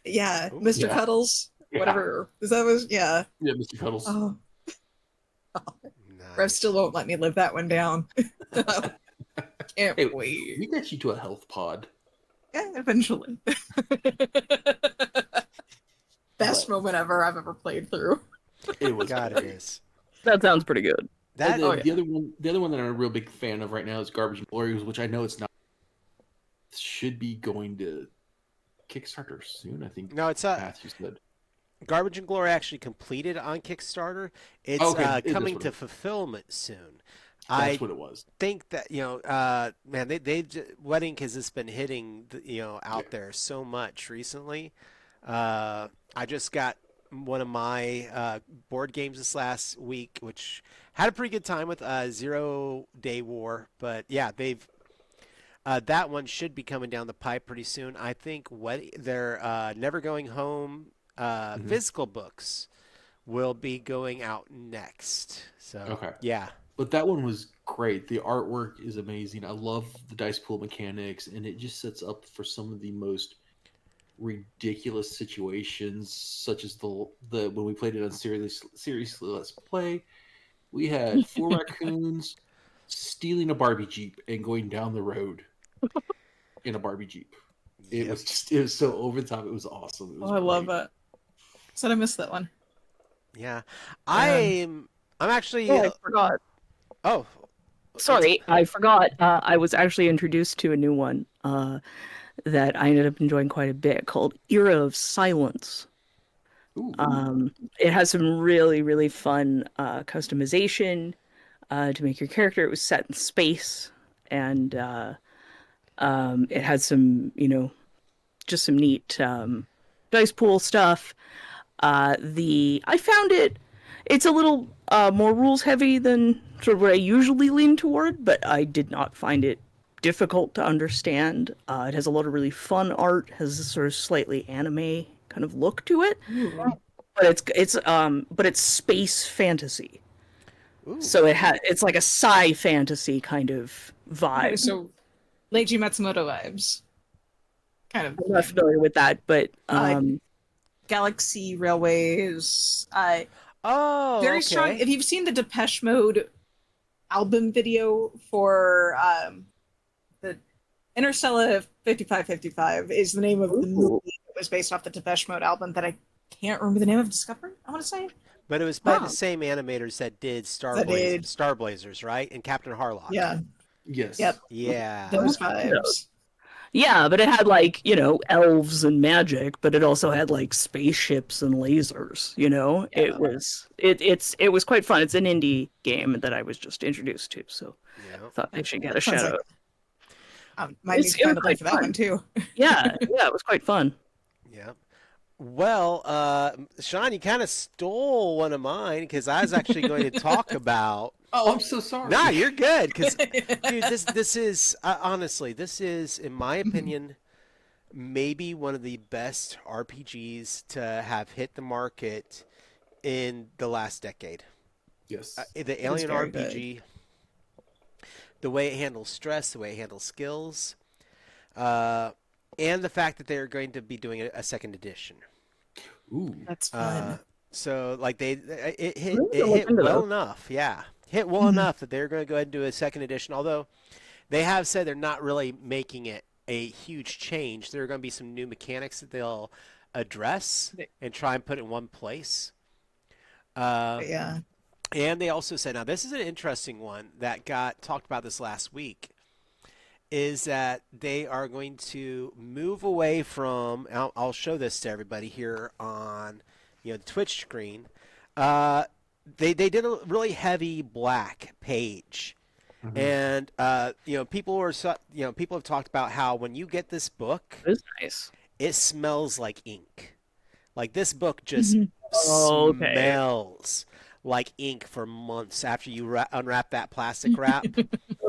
Yeah, Mr. Cuddles, whatever. Is that was Yeah, Mr. Cuddles. Oh. Rev still won't let me live that one down. Can't wait. We get you to a health pod. Yeah, eventually. Best moment ever I've ever played through. It was. God, it is. That sounds pretty good. The other one that I'm a real big fan of right now is Garbage and Glory, which I know it's not. Should be going to Kickstarter soon, I think. No, it's Matthew said. Garbage and Glory actually completed on Kickstarter. It's coming to fulfillment soon. That's what it was. think that man, Wet Ink has just been hitting out there so much recently. I just got one of my board games this last week, which had a pretty good time with 0 Day War. But yeah, they've that one should be coming down the pipe pretty soon. I think their Never Going Home physical books will be going out next. So Okay. yeah. But that one was great. The artwork is amazing. I love the dice pool mechanics, and it just sets up for some of the most ridiculous situations, such as the when we played it on seriously Let's Play, we had 4 raccoons stealing a Barbie Jeep and going down the road in a Barbie Jeep. It was so over the top. It was awesome. It was I love great. it. Said I missed that one. Yeah. I'm actually Oh, I forgot. oh, Sorry, I forgot. I was actually introduced to a new one that I ended up enjoying quite a bit called Era of Silence. Ooh. It has some really, really fun customization to make your character. It was set in space, and it had some, just some neat dice pool stuff. I found it's a little more rules heavy than sort of what I usually lean toward, but I did not find it difficult to understand. It has a lot of really fun art, has a sort of slightly anime kind of look to it, but it's space fantasy. ooh. So it's like a sci fantasy kind of vibe. So, Leiji Matsumoto vibes. Kind of. I'm not familiar with that, but Galaxy Railways. Oh, Very okay. strong. If you've seen the Depeche Mode album video for the Interstellar 5555 is the name of the movie that was based off the Depeche Mode album that I can't remember the name of. Discovery, I want to say. But it was by Wow. the same animators that did That did- Star Blazers, right? And Captain Harlock. Yeah. Yes. Yep. Yeah. Those vibes. yeah, but it had like, elves and magic, but it also had like spaceships and lasers, Yeah. It was quite fun. It's an indie game that I was just introduced to, so Yeah. I thought I should get a Sounds shout like- out. Might need It's- to it find was a link for that quite one too. Yeah, it was quite fun. Yeah. Well, Shawn, you kind of stole one of mine because I was actually going to talk about. Oh, I'm so sorry. Nah, you're good. Because, dude, this is honestly, this is, in my opinion, maybe one of the best RPGs to have hit the market in the last decade. Yes. The Alien very RPG, the way it handles stress, the way it handles skills, and the fact that they're going to be doing a second edition. Ooh. That's fun. So like it Really? hit I'll look into well that. enough, yeah, hit well enough that they're going to go ahead and do a second edition. Although they have said they're not really making it a huge change. There are going to be some new mechanics that they'll address and try and put in one place. But yeah. And they also said, now this is an interesting one that got talked about this last week, is that they are going to move away from, I'll show this to everybody here on the Twitch screen. They did a really heavy black page. And people have talked about how when you get this book, It was nice. it smells like ink. Like this book just Oh, okay. smells like ink for months after you unwrap that plastic wrap.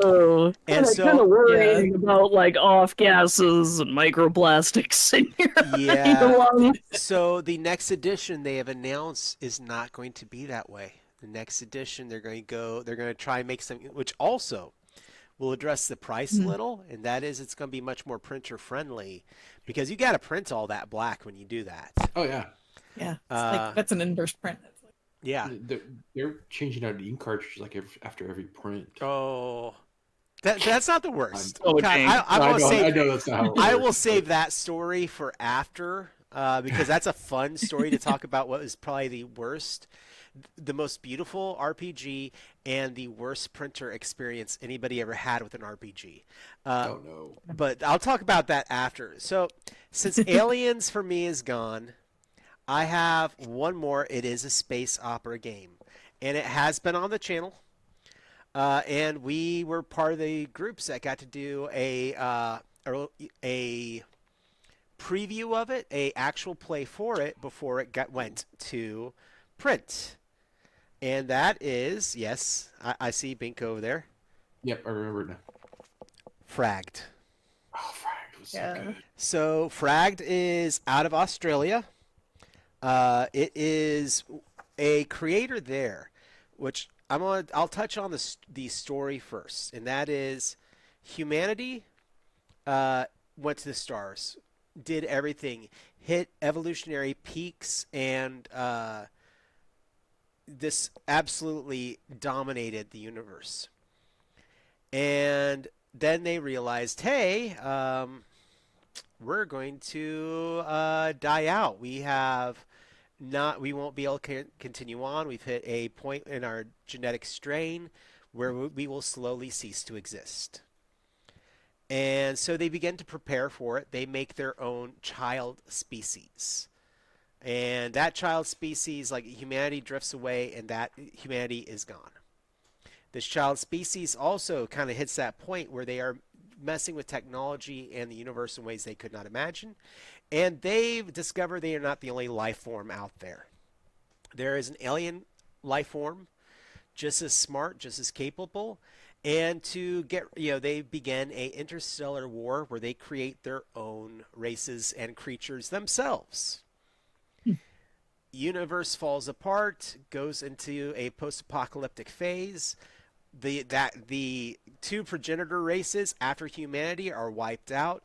Oh, And I'm so- kind of worrying about like off gases and microplastics in your, Yeah. your lungs. So the next edition they have announced is not going to be that way. The next edition they're going to try and make something which also will address the price a little, and that is it's going to be much more printer friendly because you got to print all that black when you do that. Oh yeah. Yeah. It's like that's an inverse print. That's like, Yeah. They're changing out ink cartridges like after every print. Oh. That's not the worst. Oh, dang. I know that's not how it works. I will save that story for after because that's a fun story to talk about what is probably the most beautiful RPG and the worst printer experience anybody ever had with an RPG. Oh no. But I'll talk about that after. So since Aliens for me is gone, I have one more. It is a space opera game, and it has been on the channel. And we were part of the groups that got to do a preview of it, a actual play for it before it went to print. And that is, yes, I see Bink over there, Yep, I remember it now. Fragged. Oh, Frank, it was so Yeah. good. So Fragged is out of Australia. It is a creator there, which I'll touch on the story first, and that is humanity went to the stars, did everything, hit evolutionary peaks, and this absolutely dominated the universe. And then they realized, hey, we're going to die out. We won't be able to continue on. We've hit a point in our genetic strain where we will slowly cease to exist. And so they begin to prepare for it. They make their own child species. And that child species, like humanity, drifts away, and that humanity is gone. This child species also kind of hits that point where they are messing with technology and the universe in ways they could not imagine. And they've discovered they are not the only life form out there. There is an alien life form just as smart, just as capable. And they begin a interstellar war where they create their own races and creatures themselves. Universe falls apart, goes into a post-apocalyptic phase. The two progenitor races after humanity are wiped out,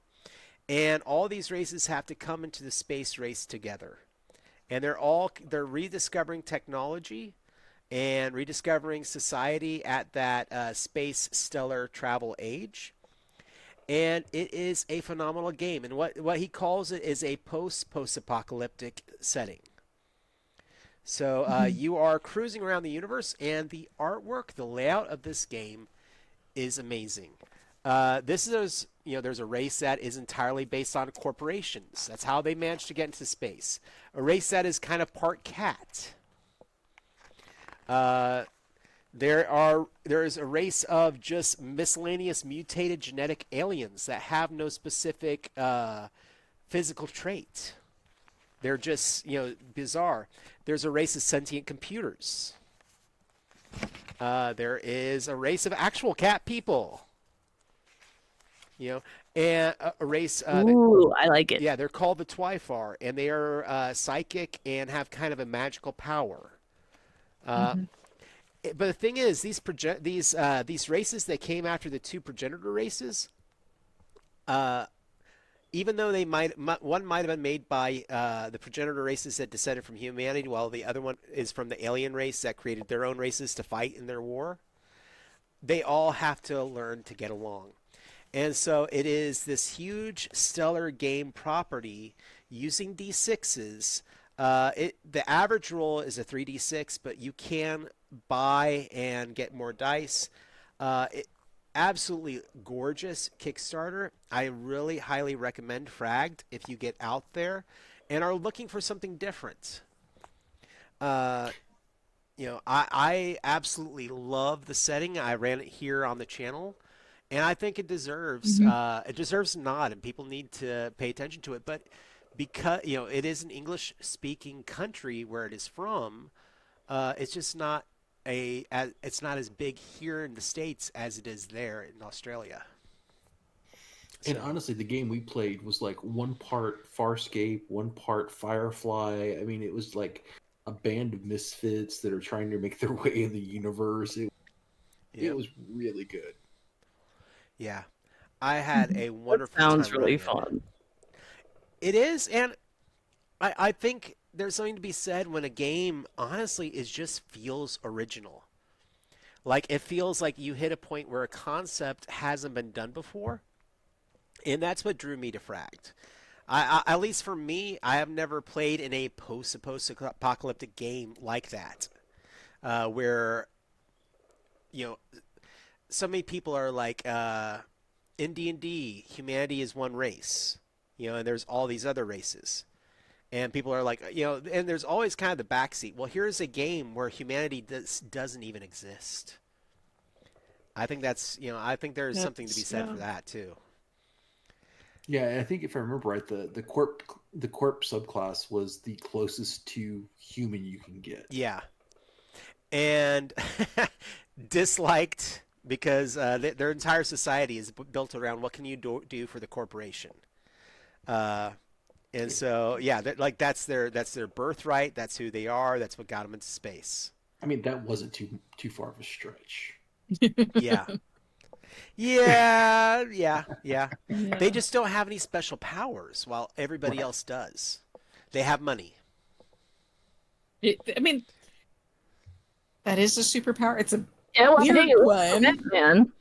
and all these races have to come into the space race together. And they're rediscovering technology and rediscovering society at that space stellar travel age. And it is a phenomenal game. And what he calls it is a post-apocalyptic setting. So you are cruising around the universe, and the artwork, the layout of this game is amazing. There's a race that is entirely based on corporations. That's how they managed to get into space. A race that is kind of part cat. There is a race of just miscellaneous mutated genetic aliens that have no specific physical trait. They're just, bizarre. There's a race of sentient computers. There is a race of actual cat people. And a race. Ooh, I like it. Yeah, they're called the Twifar, and they are psychic and have kind of a magical power. But the thing is, these races that came after the two progenitor races, even though one might have been made by the progenitor races that descended from humanity, while the other one is from the alien race that created their own races to fight in their war, they all have to learn to get along. And so it is this huge stellar game property using D6s. The average roll is a 3d6, but you can buy and get more dice. Absolutely gorgeous Kickstarter. I really highly recommend Fragged if you get out there and are looking for something different. I absolutely love the setting. I ran it here on the channel, and I think it deserves a nod, and people need to pay attention to it. But because it is an English-speaking country where it is from, it's just not it's not as big here in the States as it is there in Australia. And honestly, the game we played was like one part Farscape, one part Firefly. I mean, it was like a band of misfits that are trying to make their way in the universe. It was really good. Yeah. I had a wonderful That sounds time really running it. fun. It is, and I think there's something to be said when a game, honestly, just feels original. Like, it feels like you hit a point where a concept hasn't been done before, and that's what drew me to Fragged. At least for me, I have never played in a post-apocalyptic game like that, where, so many people are like, in D&D, humanity is one race, and there's all these other races. And people are like, and there's always kind of the backseat. Well, here's a game where humanity doesn't even exist. I think that's, I think there's something to be said for that too. Yeah, I think if I remember right, the corp subclass was the closest to human you can get. Yeah. And disliked because their entire society is built around what can you do for the corporation. And so, yeah, that's their birthright. That's who they are. That's what got them into space. I mean, that wasn't too far of a stretch. Yeah. Yeah. They just don't have any special powers while everybody else does. They have money. I mean, that is a superpower. It's a Yeah, weird one. Batman,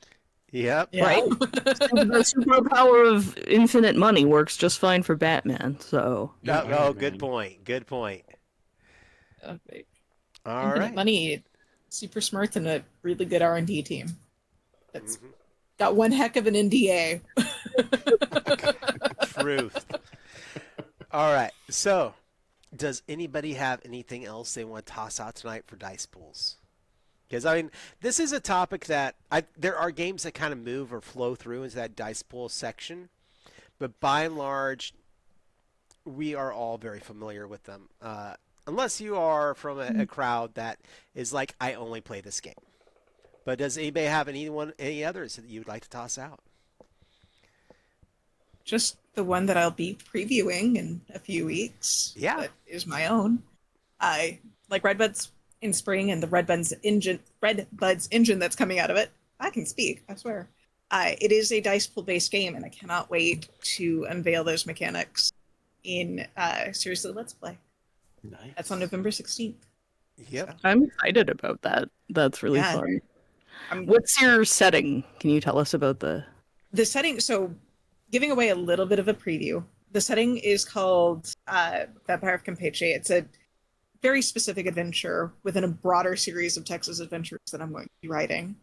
Yep. Yeah. right? The superpower of infinite money works just fine for Batman. So Oh, good point. Good point. Okay. All Infinite right. money, super smart, and a really good R&D team. That's got one heck of an NDA. Truth. All right. So, does anybody have anything else they want to toss out tonight for dice pools? Because, I mean, this is a topic that there are games that kind of move or flow through into that dice pool section. But by and large, we are all very familiar with them. Unless you are from a crowd that is like, I only play this game. But does anybody have any others that you'd like to toss out? Just the one that I'll be previewing in a few weeks. Yeah. That is my own. I like Redbud's in spring and the Redbud's engine that's coming out of it. I can speak, I swear. It is a dice pool based game, and I cannot wait to unveil those mechanics in Seriously Let's Play. Nice. That's on November 16th. Yep. I'm excited about that. That's really Yeah. fun. What's your setting? Can you tell us about the setting? So, giving away a little bit of a preview. The setting is called Vampire of Campeche. It's a very specific adventure within a broader series of Texas adventures that I'm going to be writing.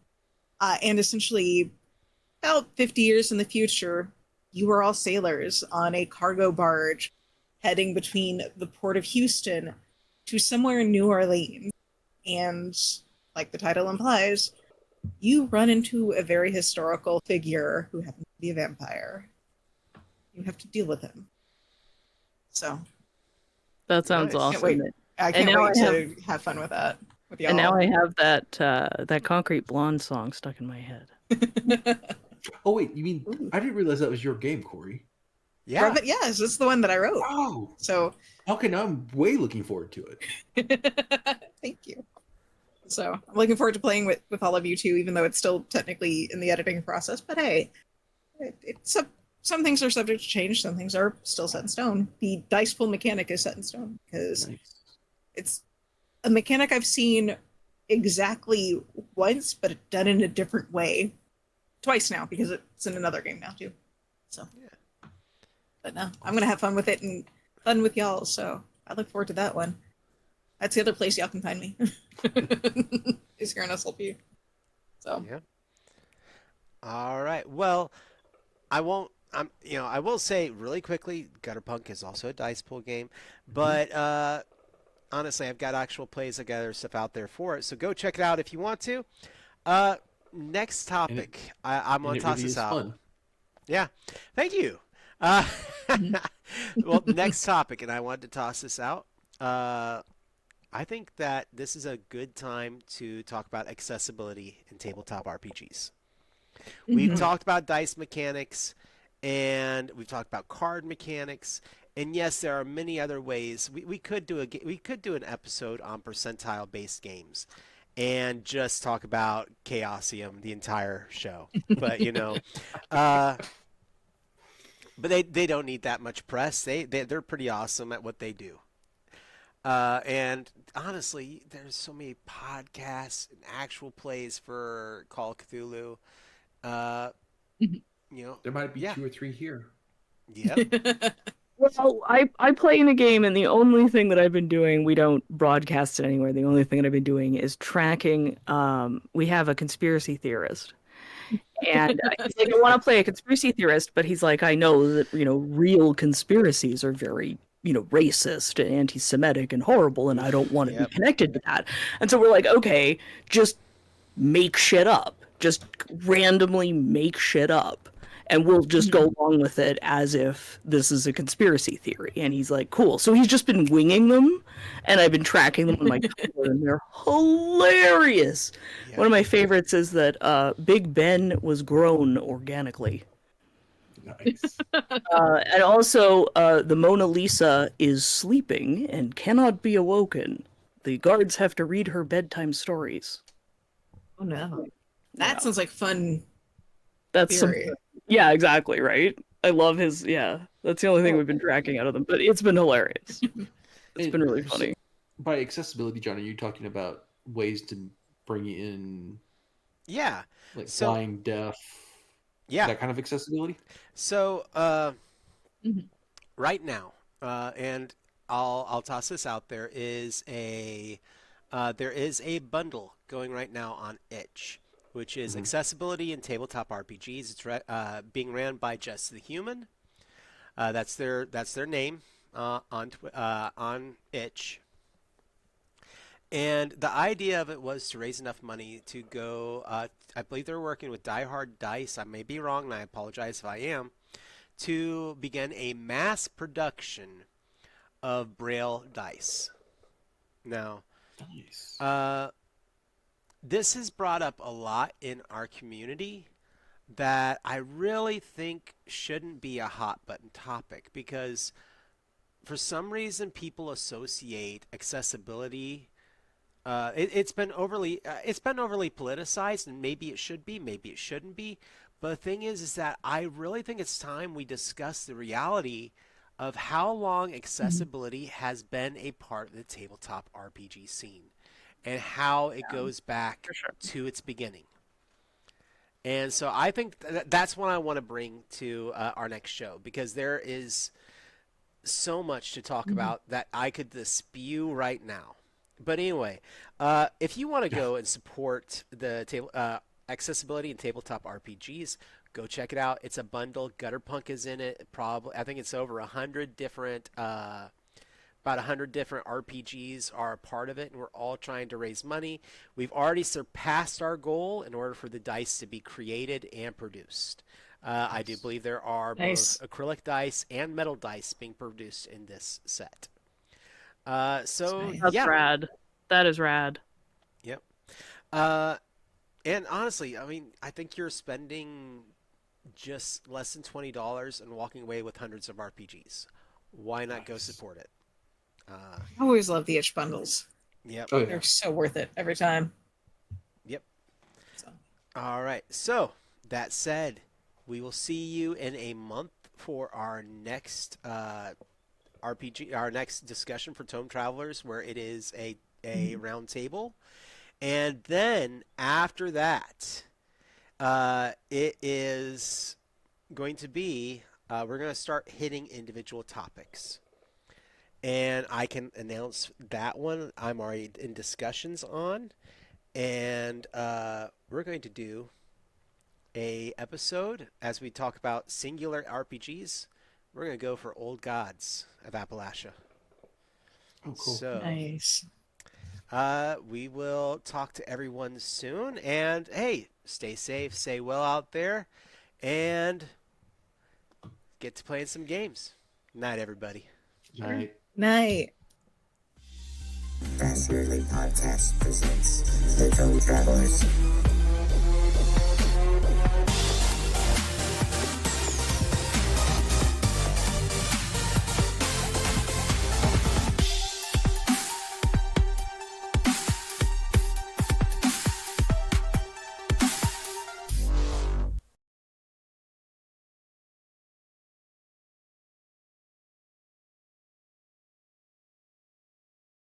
And essentially, about 50 years in the future, you are all sailors on a cargo barge heading between the port of Houston to somewhere in New Orleans. And like the title implies, you run into a very historical figure who happens to be a vampire. You have to deal with him. So That sounds Nice. awesome. I can't now wait I to have fun with that. With y'all. And now I have that Concrete Blonde song stuck in my head. Oh wait, you mean I didn't realize that was your game, Kori? Yeah. But yes, it's the one that I wrote. Oh, So okay. Now I'm way looking forward to it. thank you. So I'm looking forward to playing with all of you too, even though it's still technically in the editing process. But hey, some things are subject to change. Some things are still set in stone. The dice pool mechanic is set in stone because Nice. it's a mechanic I've seen exactly once, but done in a different way. Twice now, because it's in another game now too. So Yeah. But no, I'm gonna have fun with it and fun with y'all, so I look forward to that one. That's the other place y'all can find me. Is here in SLP. So Yeah. All right. Well, I won't. I will say really quickly, Gutterpunk is also a dice pool game, but honestly, I've got actual plays. I got other stuff out there for it, so go check it out if you want to. Next topic. I'm gonna toss this out. Fun. Yeah. Thank you. Well, next topic, and I wanted to toss this out. I think that this is a good time to talk about accessibility in tabletop RPGs. We've talked about dice mechanics, and we've talked about card mechanics, and yes, there are many other ways. We could do an episode on percentile-based games, and just talk about Chaosium the entire show. But but they don't need that much press. They're pretty awesome at what they do. And honestly, there's so many podcasts and actual plays for Call of Cthulhu. There might be Yeah. 2 or 3 here. Yep. Well, I play in a game, and the only thing that I've been doing, we don't broadcast it anywhere. The only thing that I've been doing is tracking. We have a conspiracy theorist, and he's like, I want to play a conspiracy theorist, but he's like, I know that real conspiracies are very racist and anti-Semitic and horrible, and I don't want to Yep. be connected to that. And so we're like, okay, just make shit up. just randomly make shit up. And we'll just go along with it as if this is a conspiracy theory. And he's like, cool. So he's just been winging them, and I've been tracking them on my Twitter, and they're hilarious. Yeah. One of my favorites is that Big Ben was grown organically. Nice. And also, the Mona Lisa is sleeping and cannot be awoken. The guards have to read her bedtime stories. Oh no. That Yeah. sounds like fun That's some, theory. yeah, exactly, right? I love his, yeah. That's the only thing we've been tracking out of them, but it's been hilarious. It's been really funny. By accessibility, John, are you talking about ways to bring in Yeah. like So- blind, deaf, Yeah. that kind of accessibility? So Mhm. right now, and I'll toss this out. There is a bundle going right now on itch, which is accessibility in tabletop RPGs. It's being ran by Just the Human. That's their name on itch. And the idea of it was to raise enough money to go. I believe they're working with Die Hard Dice. I may be wrong, and I apologize if I am. To begin a mass production of Braille dice. Now, Nice. this has brought up a lot in our community that I really think shouldn't be a hot button topic, because for some reason people associate accessibility. It's been overly politicized, and maybe it should be, maybe it shouldn't be. But the thing is that I really think it's time we discuss the reality of how long accessibility has been a part of the tabletop RPG scene, and how it goes back to its beginning. And so I think that's what I want to bring to our next show, because there is so much to talk about that I could just spew right now. But anyway, if you want to go and support the accessibility in tabletop RPGs, go check it out. It's a bundle. Gutterpunk is in it. Probably, I think it's over 100 different, about 100 different RPGs are a part of it, and we're all trying to raise money. We've already surpassed our goal in order for the dice to be created and produced. I do believe there are Nice. both acrylic dice and metal dice being produced in this set. So Nice. That's yeah. rad. That is rad. Yep. And honestly, I mean, I think you're spending just less than $20 and walking away with hundreds of RPGs. Why not go support it? I always love the itch bundles. Yep. Oh yeah. They're so worth it every time. Yep. So. All right. So that said, we will see you in a month for our next RPG, our next discussion for Tome Travelers, where it is a round table. And then after that, it is going to be, we're going to start hitting individual topics. And I can announce that one I'm already in discussions on. And we're going to do a episode as we talk about singular RPGs. We're going to go for Old Gods of Appalachia. Oh, cool. So, Nice. we will talk to everyone soon. And hey, stay safe, stay well out there, and get to playing some games. Night, everybody. Night. Night. Fast Moving Podcast presents The Tome Travelers.